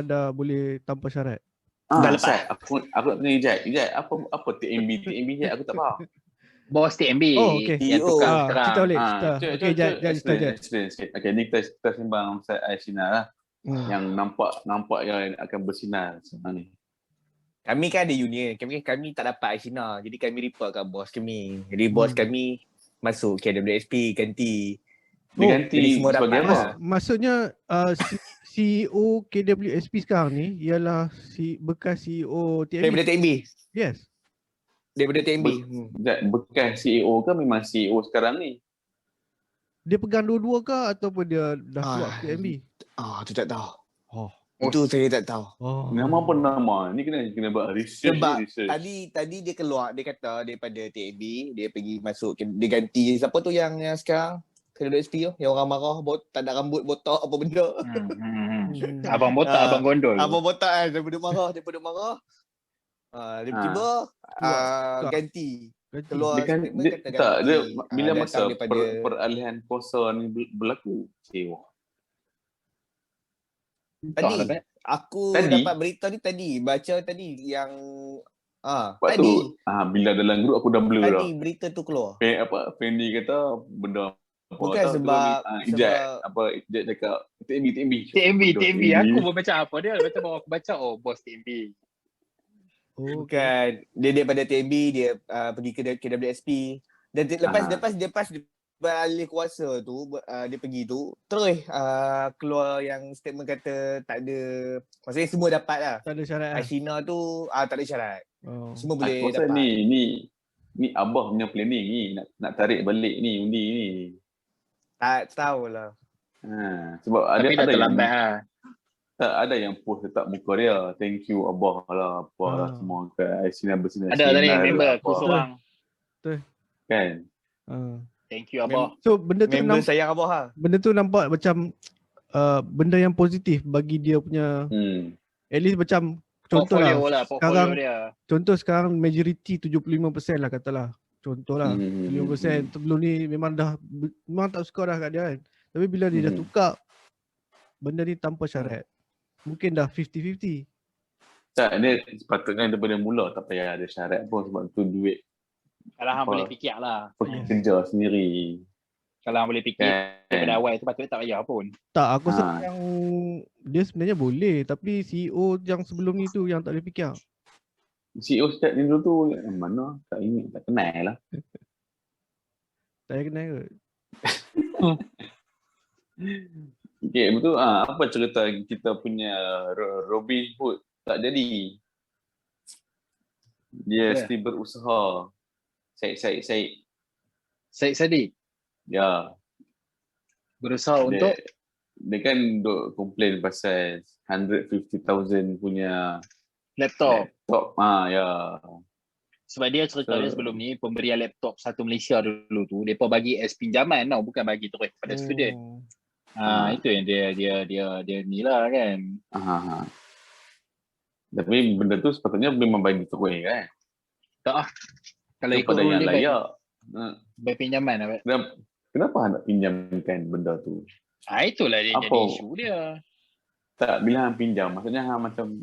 dah boleh tanpa syarat. Dah lepas. Aku nak tanya Ijat. Apa TMB Ijat aku tak faham. Bos TMB. Oh, okay. Yang tukar sekarang. Kita boleh. Okay, Ijat. Okay, ni kita sembang pasal Aisina lah. Yang nampak yang akan bersinar sekarang ni. Kami kan ada union. Kami tak dapat Aisina. Jadi kami report kat bos kami. Jadi bos kami masuk KWSP, ganti. Dia ganti semua sebagai dapat apa? Maksudnya CEO KWSP sekarang ni ialah bekas CEO TMB. Daripada TMB. Yes. Daripada TMB. Bekas CEO ke memang CEO sekarang ni? Dia pegang dua-dua ke ataupun dia dah keluar TMB? Tu tak tahu. Oh. Itu saya tak tahu. Nama apa nama? Ni kena buat research. Sebab tadi dia keluar, dia kata daripada TMB, dia pergi masuk, dia ganti siapa tu yang sekarang KWSP tu yang orang marah tak ada rambut botak apa benda. Abang botak, abang gondol. Abang botak kan dia duduk marah. Tiba-tiba ganti. Keluar dia kan statement dia, kata tak, ganti. dia bila masa daripada peralihan kuasa ni berlaku sewa. tadi aku dapat berita ni tadi, baca tadi yang Lepas tadi tu, bila dalam grup aku dah blur dah. tadi berita tu keluar. Fendi kata benda Bukan sebab Ijat cakap TMB aku pun baca apa dia, bawa aku baca bos TMB. Bukan, dia daripada TMB dia pergi ke KWSP dan lepas beralih kuasa tu dia pergi tu terus keluar yang statement kata tak ada, maksudnya semua dapat lah. Tak ada syarat lah. China tu tak ada syarat. Semua boleh dapat. Ni abah punya planning ni nak tarik balik ni undi ni. Tak tahulah. Sebab tapi ada yang terlambat lah. Tak ada yang post letak muka dia. Thank you abah lah apa lah semua kat Sinar Bersinar. Ada tadi member aku seorang. Betul. Kan? Thank you abah. So benda tu member sayang abah lah. Benda tu nampak macam benda yang positif bagi dia punya at least macam contohlah sekarang majority 75% lah katalah. Contohlah 75% sebelum ni memang tak suka dah kat dia kan. Tapi bila dia dah tukar benda ni tanpa syarat, mungkin dah 50-50. Tak, dia sepatutnya daripada mula tak payah ada syarat pun sebab tu duit. Kalau hang boleh fikir lah. Kerja sendiri. Kalau hang boleh fikir daripada awal tu patutnya tak payah pun. Tak, aku rasa yang dia sebenarnya boleh, tapi CEO yang sebelum ni tu yang tak boleh fikir. CEO start ni dulu tu mana? Tak ingat, tak kenal lah. Tak kenal kot. Okay, betul. Apa cerita kita punya Robin Hood tak jadi? Dia still berusaha. Syed Saddiq? Ya. Berusaha untuk? Dia kan duk komplain pasal 150,000 punya laptop. Ya. Sebab dia cerita dia sebelum ni pemberian laptop satu Malaysia dulu tu depa bagi as pinjaman tau, bukan bagi terus pada student. Itu yang dia ni lah kan. Tapi benda tu sepatutnya memang bagi terus kan. Tak lah. Kalau ikut yang layak. Bagi pinjaman lah. Kenapa nak pinjamkan benda tu? Itulah dia jadi isu dia. Tak, bila hang pinjam, maksudnya hang macam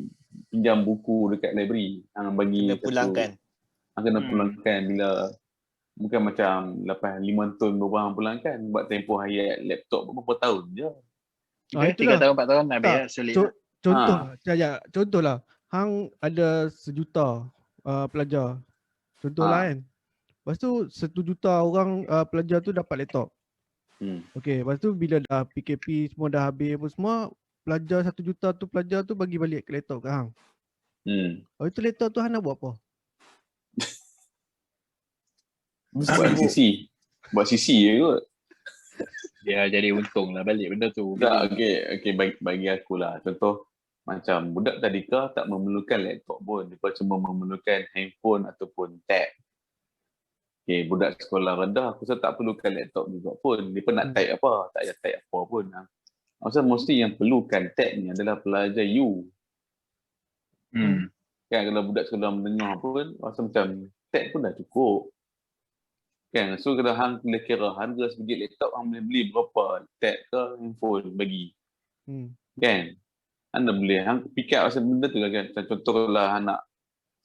pinjam buku dekat library. Hang bagi kena pulangkan. Kena pulangkan bila bukan macam lepas 5 tahun baru hang pulangkan. Buat tempoh hayat laptop berapa tahun je. 3 tahun 4 tahun habis ya sulit. Contohlah hang ada 1 juta pelajar. Contohlah kan. Lepas tu 1 juta orang pelajar tu dapat laptop. Okey, lepas tu bila dah PKP semua dah habis apa semua, pelajar 1 juta tu pelajar tu bagi balik ke laptop ke hang. Lepas tu laptop tu hang nak buat apa? Buat sisi je kot. Dia jadi untung lah balik benda tu. Tak, okay, bagi aku lah. Contoh macam budak tadika tak memerlukan laptop pun. Dia cuma memerlukan handphone ataupun tab. Okay, budak sekolah rendah aku rasa tak perlukan laptop juga pun. Dia pun nak type apa, tak payah type apa pun. Maksudnya mesti yang perlukan tab ni adalah pelajar you. Kan kalau budak sekolah menengah pun rasa macam tab pun dah cukup. Kan, so kalau hang boleh kira harga sebiji laptop hang boleh beli berapa tab ke handphone bagi. Kan? Anda boleh hang fikir pasal benda tu lah kan. Contoh kalau hang nak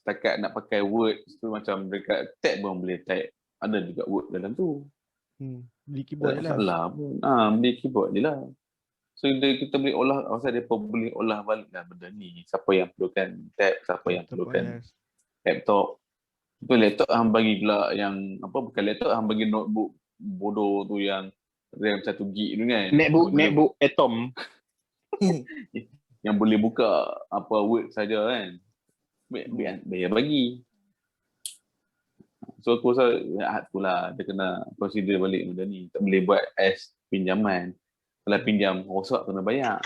setakat nak pakai Word tu macam dekat tab pun boleh type. Ada juga Word dalam tu. Beli keyboard je lah. Salah pun. Beli keyboard je lah. So kita boleh olah, pasal dia boleh olah balik lah benda ni. Siapa yang perlukan tab, siapa yang perlukan laptop. Itu laptop hang bagi pula yang bukan laptop hang bagi notebook bodoh tu yang RAM 1 gig tu kan. MacBook Atom. Yang boleh buka Word saja kan. Biar bagi. So aku rasa tu lah dia kena consider balik benda ni. Tak boleh buat as pinjaman. Kalau pinjam rosak kena bayar.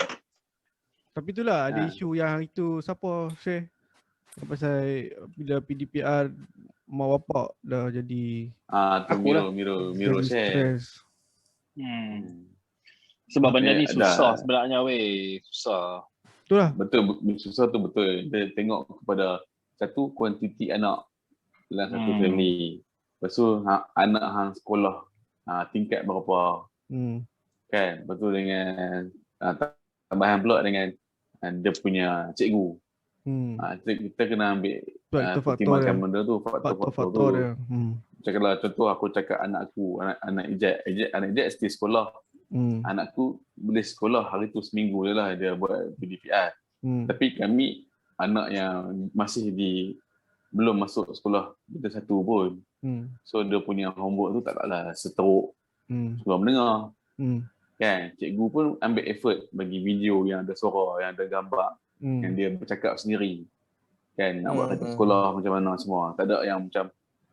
Tapi itulah ada isu yang itu siapa share pasal bila PDPR mak bapak dah jadi tu Miro share. Sebab benda ni susah sebenarnya susah. Betul lah. Betul, susah tu betul. Dia tengok kepada satu kuantiti anak dalam satu family. Lepas tu anak hang sekolah tingkat berapa. Kan? Betul dengan tambahan pula dengan dia punya cikgu. Kita kena ambil pertimbangkan benda tu, faktor-faktor tu. Kalau contoh aku cakap anak Ijat still sekolah. Anakku boleh sekolah hari tu seminggu je lah dia buat PDPR. Tapi kami anak yang masih belum masuk sekolah kita satu pun. So dia punya homework tu taklah seteruk sebelum mendengar. Kan cikgu pun ambil effort bagi video yang ada suara, yang ada gambar, yang dia bercakap sendiri. Kan nak buat kerja sekolah macam mana semua. Tak ada yang macam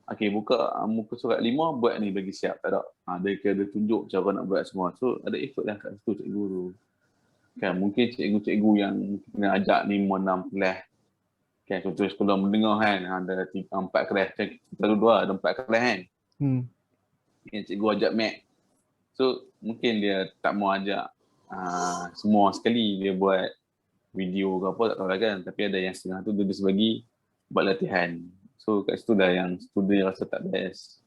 okey buka muka surat 5 buat ni bagi siap, tak ada. Dia tunjuk cara nak buat semua. So ada effort lah kat situ cikgu tu. Kan mungkin cikgu-cikgu yang kena ajak 5-6 kelas. Kan contoh sekolah mendengar kan ada 4 kelas. Kita dua ada 4 kelas kan. Kan cikgu ajak mat. So mungkin dia tak mau ajak semua sekali dia buat video ke apa tak tahu lah kan. Tapi ada yang setengah tu dia sebagi buat latihan. So kat situ dah yang student rasa tak best.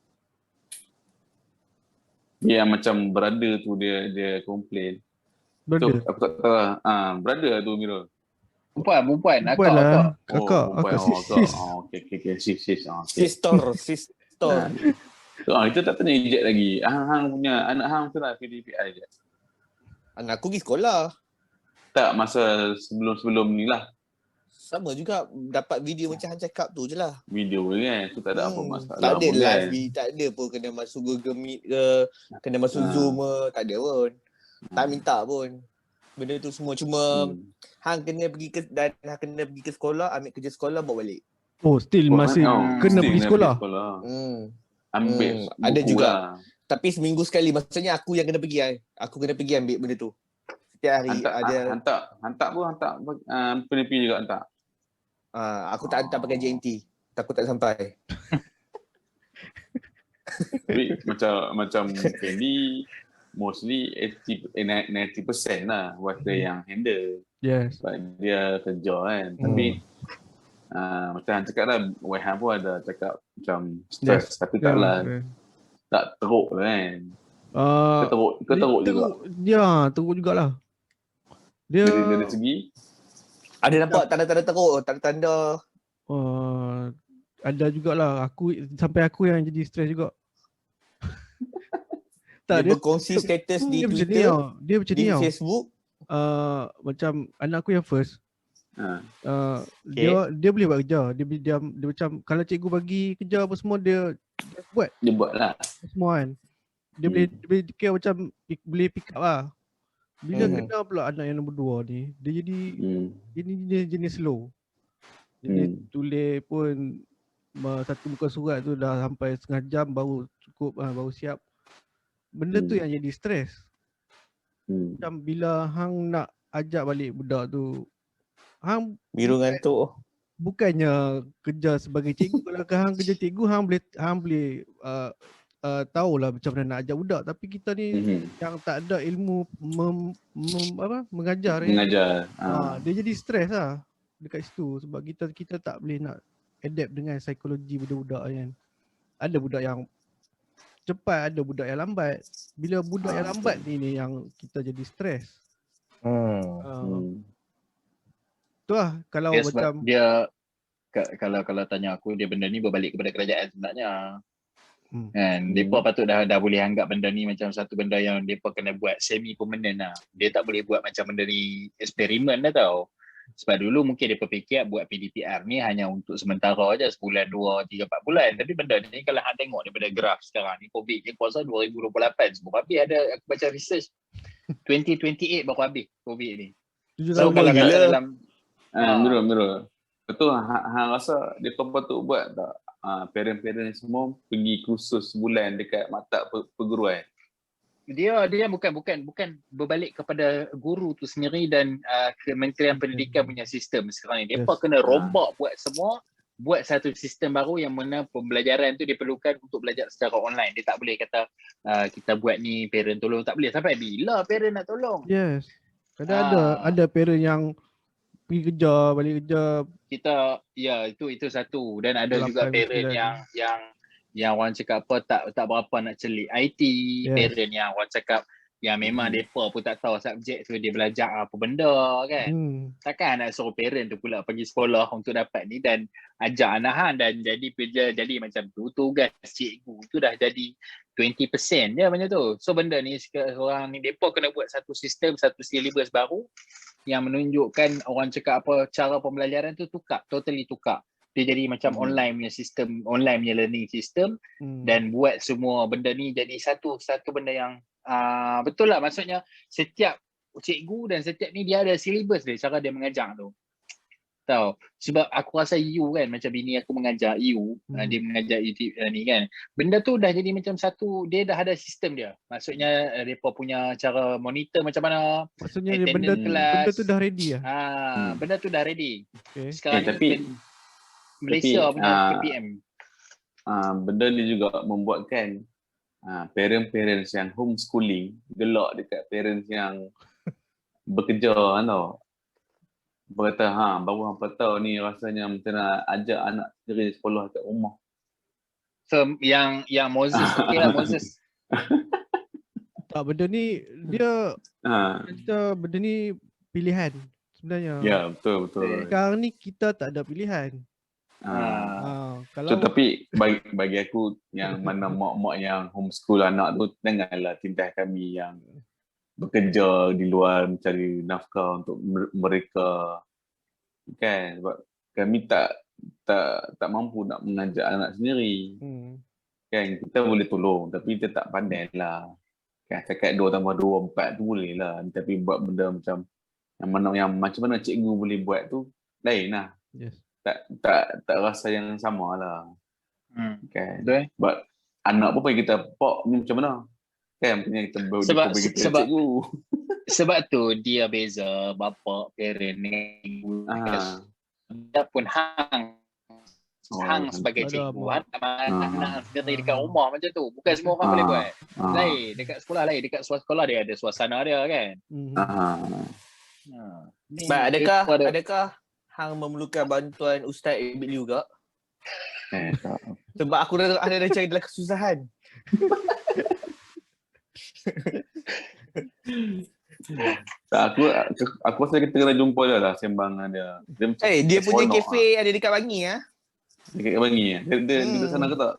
Dia yang macam brother tu dia komplain. So aku tak tahu lah. Brother tu Mira. Perempuan. Kakak sis. Okay. Sis. Sister. So, kita tak tanya Ijat lagi. Hang punya anak hang tu lah PDPI je. Anak aku pergi sekolah. Tak, masa sebelum ni lah. Sama juga dapat video macam hang cakap tu je lah. Video je kan. Tu tak ada apa masalah. Tak ada pun live, kan. tak ada pun kena masuk Google Meet ke, kena masuk Zoom ke, tak ada pun. Tak minta pun. Benda tu semua cuma hang kena pergi ke sekolah, ambil kerja sekolah bawa balik. Oh, still masih kena pergi sekolah. Ambil ada juga lah. Tapi seminggu sekali, maksudnya aku yang kena pergi aku kena pergi ambil benda tu. Setiap hari hantar PDP juga hantar. Aku tak hantar pakai JNT. Takut tak sampai. Tapi macam Fendi mostly 90% lah water yang handle. Yes. Sebab dia kerja kan. Tapi macam Han cakap lah, Waihan pun ada cakap macam stress, tapi taklah tak teruk kan. Teruk juga. Ya, teruk jugalah. Dia dari segi ada nampak tanda-tanda teruk, tanda-tanda ada jugalah. Sampai aku yang jadi stres juga. Dia berkongsi status di Twitter, dia macam ni di Facebook. Macam anak aku yang first. Dia boleh buat kerja. Dia macam kalau cikgu bagi kerja apa semua dia buat. Dia buat lah. Semua kan. Dia boleh kira macam boleh pick up lah. Bila kena pula anak yang nombor 2 ni, dia jadi dia jenis slow. Dia tulis pun satu muka surat tu dah sampai setengah jam baru cukup, baru siap. Benda tu yang jadi stres. Macam bila hang nak ajak balik budak tu, hang biru ngantuk. Bukannya kerja sebagai cikgu. Kalau hang kerja cikgu, hang boleh tahulah macam mana nak ajak budak. Tapi kita ni yang tak ada ilmu mengajar. Dia jadi stres lah dekat situ. Sebab kita tak boleh nak adapt dengan psikologi budak-budak kan. Ada budak yang cepat, ada budak yang lambat. Bila budak yang lambat ni yang kita jadi stres. Tu lah kalau dia macam dia kalau tanya aku, dia benda ni berbalik kepada kerajaan sebenarnya. Kan depa patut dah boleh anggap benda ni macam satu benda yang depa kena buat semi permanent lah. Dia tak boleh buat macam benda ni eksperimen dah tau. Sebab dulu mungkin depa fikir buat PDPR ni hanya untuk sementara aja, sebulan, 2, 3, 4 bulan. Tapi benda ni kalau hang tengok daripada graf sekarang ni, COVID ni kuasa 2028 sebab habis. Ada aku baca research 2028 baru habis COVID ni. So kalau kata dalam Mira. Betul, hang rasa depa patut buat tak parent-parent semua pergi kursus sebulan dekat maktab perguruan. Dia bukan berbalik kepada guru tu sendiri dan Kementerian Pendidikan punya sistem sekarang ni. Depa kena rombak buat semua buat satu sistem baru yang mana pembelajaran tu diperlukan untuk belajar secara online. Dia tak boleh kata kita buat ni parent tolong, tak boleh. Sampai bila parent nak tolong? Yes. Kadang ada parent yang pergi kerja, balik kerja. Kita itu satu, dan ada juga 8, parent 9. yang orang cakap apa tak berapa nak celik IT, parent yang orang cakap yang memang depa pun tak tahu subjek tu dia belajar apa benda kan. Takkan nak suruh parent tu pula pergi sekolah untuk dapat ni dan ajar anak hang, dan jadi macam tu tugas cikgu tu dah jadi 20% je macam tu. So benda ni seorang ni depa kena buat satu sistem, satu syllabus baru yang menunjukkan orang cakap apa cara pembelajaran tu totally tukar. Dia jadi macam online punya sistem, online punya learning system, dan buat semua benda ni jadi satu benda yang betul lah. Maksudnya setiap cikgu dan setiap ni dia ada syllabus dia, cara dia mengajar tu. Tahu? Sebab aku rasa you kan, macam bini aku mengajar you, dia mengajar YouTube ni kan. Benda tu dah jadi macam satu, dia dah ada sistem dia. Maksudnya mereka punya cara monitor macam mana. Maksudnya benda tu dah ready lah. Benda tu dah ready. Okay. Sekarang tapi Malaysia punya KPM. Benda ni juga membuatkan parents yang homeschooling gelak dekat parents yang bekerja tau. Berkata baru hampa tahu ni rasanya macam nak ajak anak sendiri sekolah kat rumah. So yang Moses lah Moses. Tak, benda ni dia kita benda ni pilihan sebenarnya. Ya, betul. Sekarang ni kita tak ada pilihan. Kalau tapi bagi aku yang mana mak-mak yang homeschool anak tu, janganlah tindas kami yang bekerja di luar mencari nafkah untuk mereka kan, sebab kami tak mampu nak mengajar anak sendiri. Kan kita boleh tolong tapi kita tak pandai lah kan. Setakat 2+2 4 tu boleh lah, tapi buat benda macam macam mana cikgu boleh buat tu lain lah. Yes. Tak rasa yang sama lah. Kan. Betul. Sebab anak pun bagi kita pak ni macam mana kan, punya kita sebab cikgu. Sebab tu dia beza bapa parent ni. Dia pun hang sebagai cikgu, anak sendiri dekat rumah macam tu. Bukan semua orang boleh buat. Lain dekat sekolah, lain dekat sekolah dia ada suasana dia kan. Adakah hang memerlukan bantuan Ustaz Ibn juga? Sebab aku dah cari dalam kesusahan. Aku rasa kita kena jumpa dia lah, sembang dia. Dia punya kafe ada dekat Bangi Dekat Bangi Dia sana ke tak?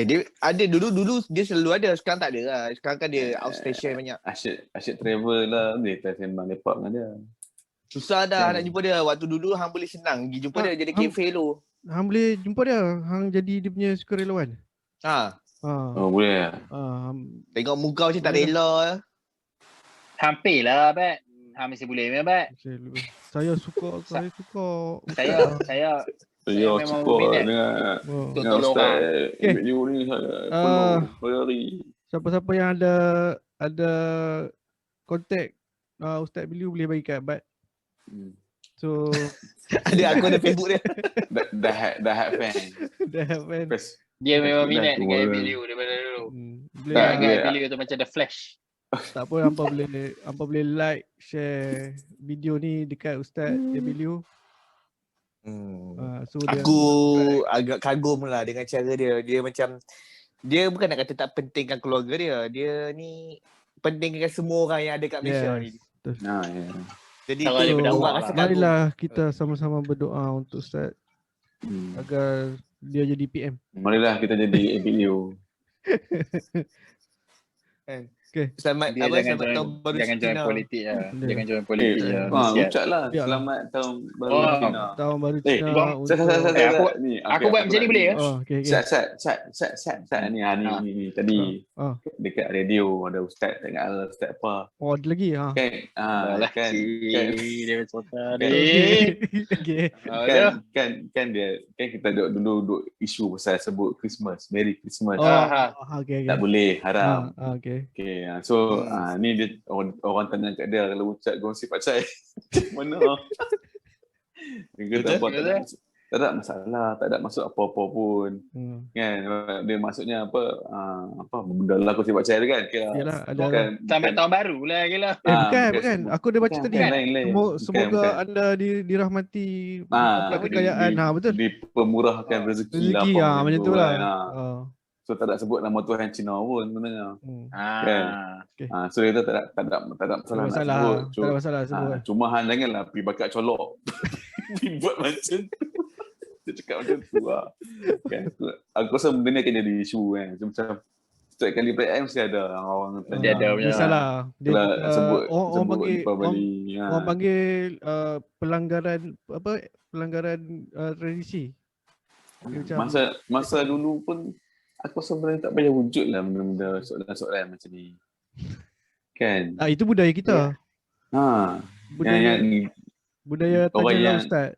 Dia ada dulu dia selalu ada, sekarang tak ada lah. Sekarang kan dia outstation banyak. Asyik travel lah, dia sembang lepak dengan dia. Susah dah nak jumpa dia. Waktu dulu hang boleh senang pergi jumpa dia jadi kafe tu. Hang boleh jumpa dia, hang jadi dia punya sukarelawan. Oh boleh lah. Tengok muka macam tak rela. Hampir lah Bat. Hang mesti boleh Bat. Saya suka. Saya memang suka dengan Ustaz Ibn ni. Saya hari. Siapa-siapa yang ada kontak Ustaz Ibn boleh bagi kat Bat. So ada akun Facebook dia. Dah have fan. Dia memang minat dengan video daripada dulu. Video tu macam The Flash. Tak apa, hampa boleh like, share video ni dekat Ustaz Abilio. So aku agak kagum lah dengan cara dia. Dia macam, dia bukan nak kata tak pentingkan keluarga dia. Dia ni pentingkan semua orang yang ada kat Malaysia ni. Jadi marilah kita sama-sama berdoa untuk Ustaz agar dia jadi PM. Marilah kita jadi Abilio. Okay. Selamat tahun baru Jangan join politik lah. Jangan join politik lah. Ucaplah selamat tahun baru Cina. Tahun baru Cina. Aku buat macam ni boleh ke? Sat ni tadi dekat radio ada Ustaz tengah Ustaz apa. Oh ada lagi kan dia bercerita kan dia kan kita duduk isu pasal sebut Christmas, Merry Christmas. Tak boleh, haram. Okay, so ni dia orang tanya kat dia kalau ucap gongsi Pak Chai. Mana? Dia kata tak ada masalah, tak ada masuk apa-apa pun. Kan? Dia maksudnya apa benda lah aku sebab share kan. Yalah, ada kan, sampai tahun baru lah gila. Bukan. Aku dah baca tadi. Semoga anda dirahmati kekayaan. Betul. Dipemurahkan rezeki lah. Macam tu lah. So tak ada sebut nama Tuhan Cina pun sebenarnya. Kan? Okay. So itu tak ada masalah nak sebut. Tak ada masalah sebut. Cuma Han janganlah pergi bakat colok. Buat macam dia cakap macam tu lah. Kan? Aku rasa benda ni akan jadi isu kan. Macam setiap kali PM mesti ada orang tanya. Dia ada punya. Biasalah. Dia sebut orang panggil pelanggaran tradisi. Masa dulu pun aku sebenarnya tak payah wujud lah benda-benda soalan-soalan macam ni. Kan? Itu budaya kita. Budaya tajalah Ustaz.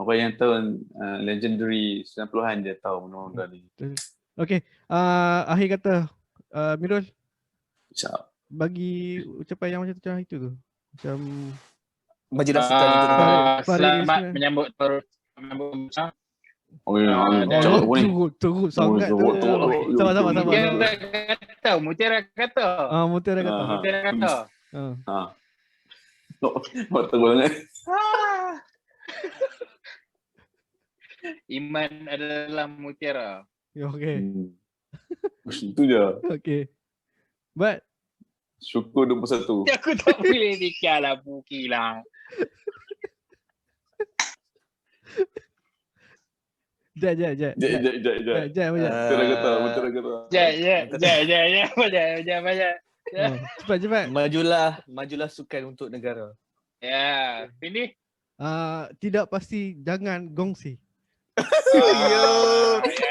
Orang yang tahu legendary 90-an dia tahu benda-benda ni. Okey. Akhir kata Mirul. InsyaAllah. Bagi ucapan yang macam itu tu. Macam Majulah sukan itu. Selamat menyambut teruk sangat tu. Sama. Mutiara kata. Mutiara kata. Waktu banget. Iman adalah mutiara. Okey. Itu je. Okey. But syukur 21. Aku tak boleh fikirlah bukilah. Jap. Cepat. Majulah sukan untuk negara. Ya, ini tidak pasti jangan gongsi.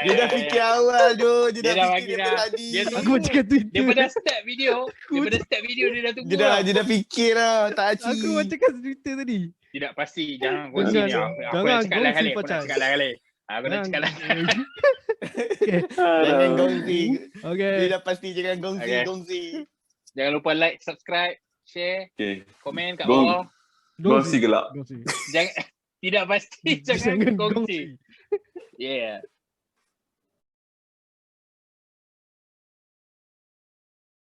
Dia dah fikir awal tu. Dia dah fikir tadi. Aku cakap Twitter. Daripada start video dia dah tunggu. Dia dah fikir lah, tak aci. Aku cakap Twitter tadi. Tidak pasti jangan gongsi ni. Aku nak cakap lain kali. Aku nak cakap lain kali. Jangan gongsi. Okay. Dia dah pasti jangan gongsi. Jangan lupa like, subscribe, share, komen kat bawah. Gongsi gelap. Jangan, tidak pasti jangan gongsi. Yeah.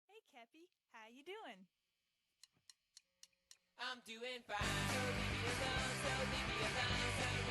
Hey Cappy, how you doing? I'm doing fine. So leave me alone.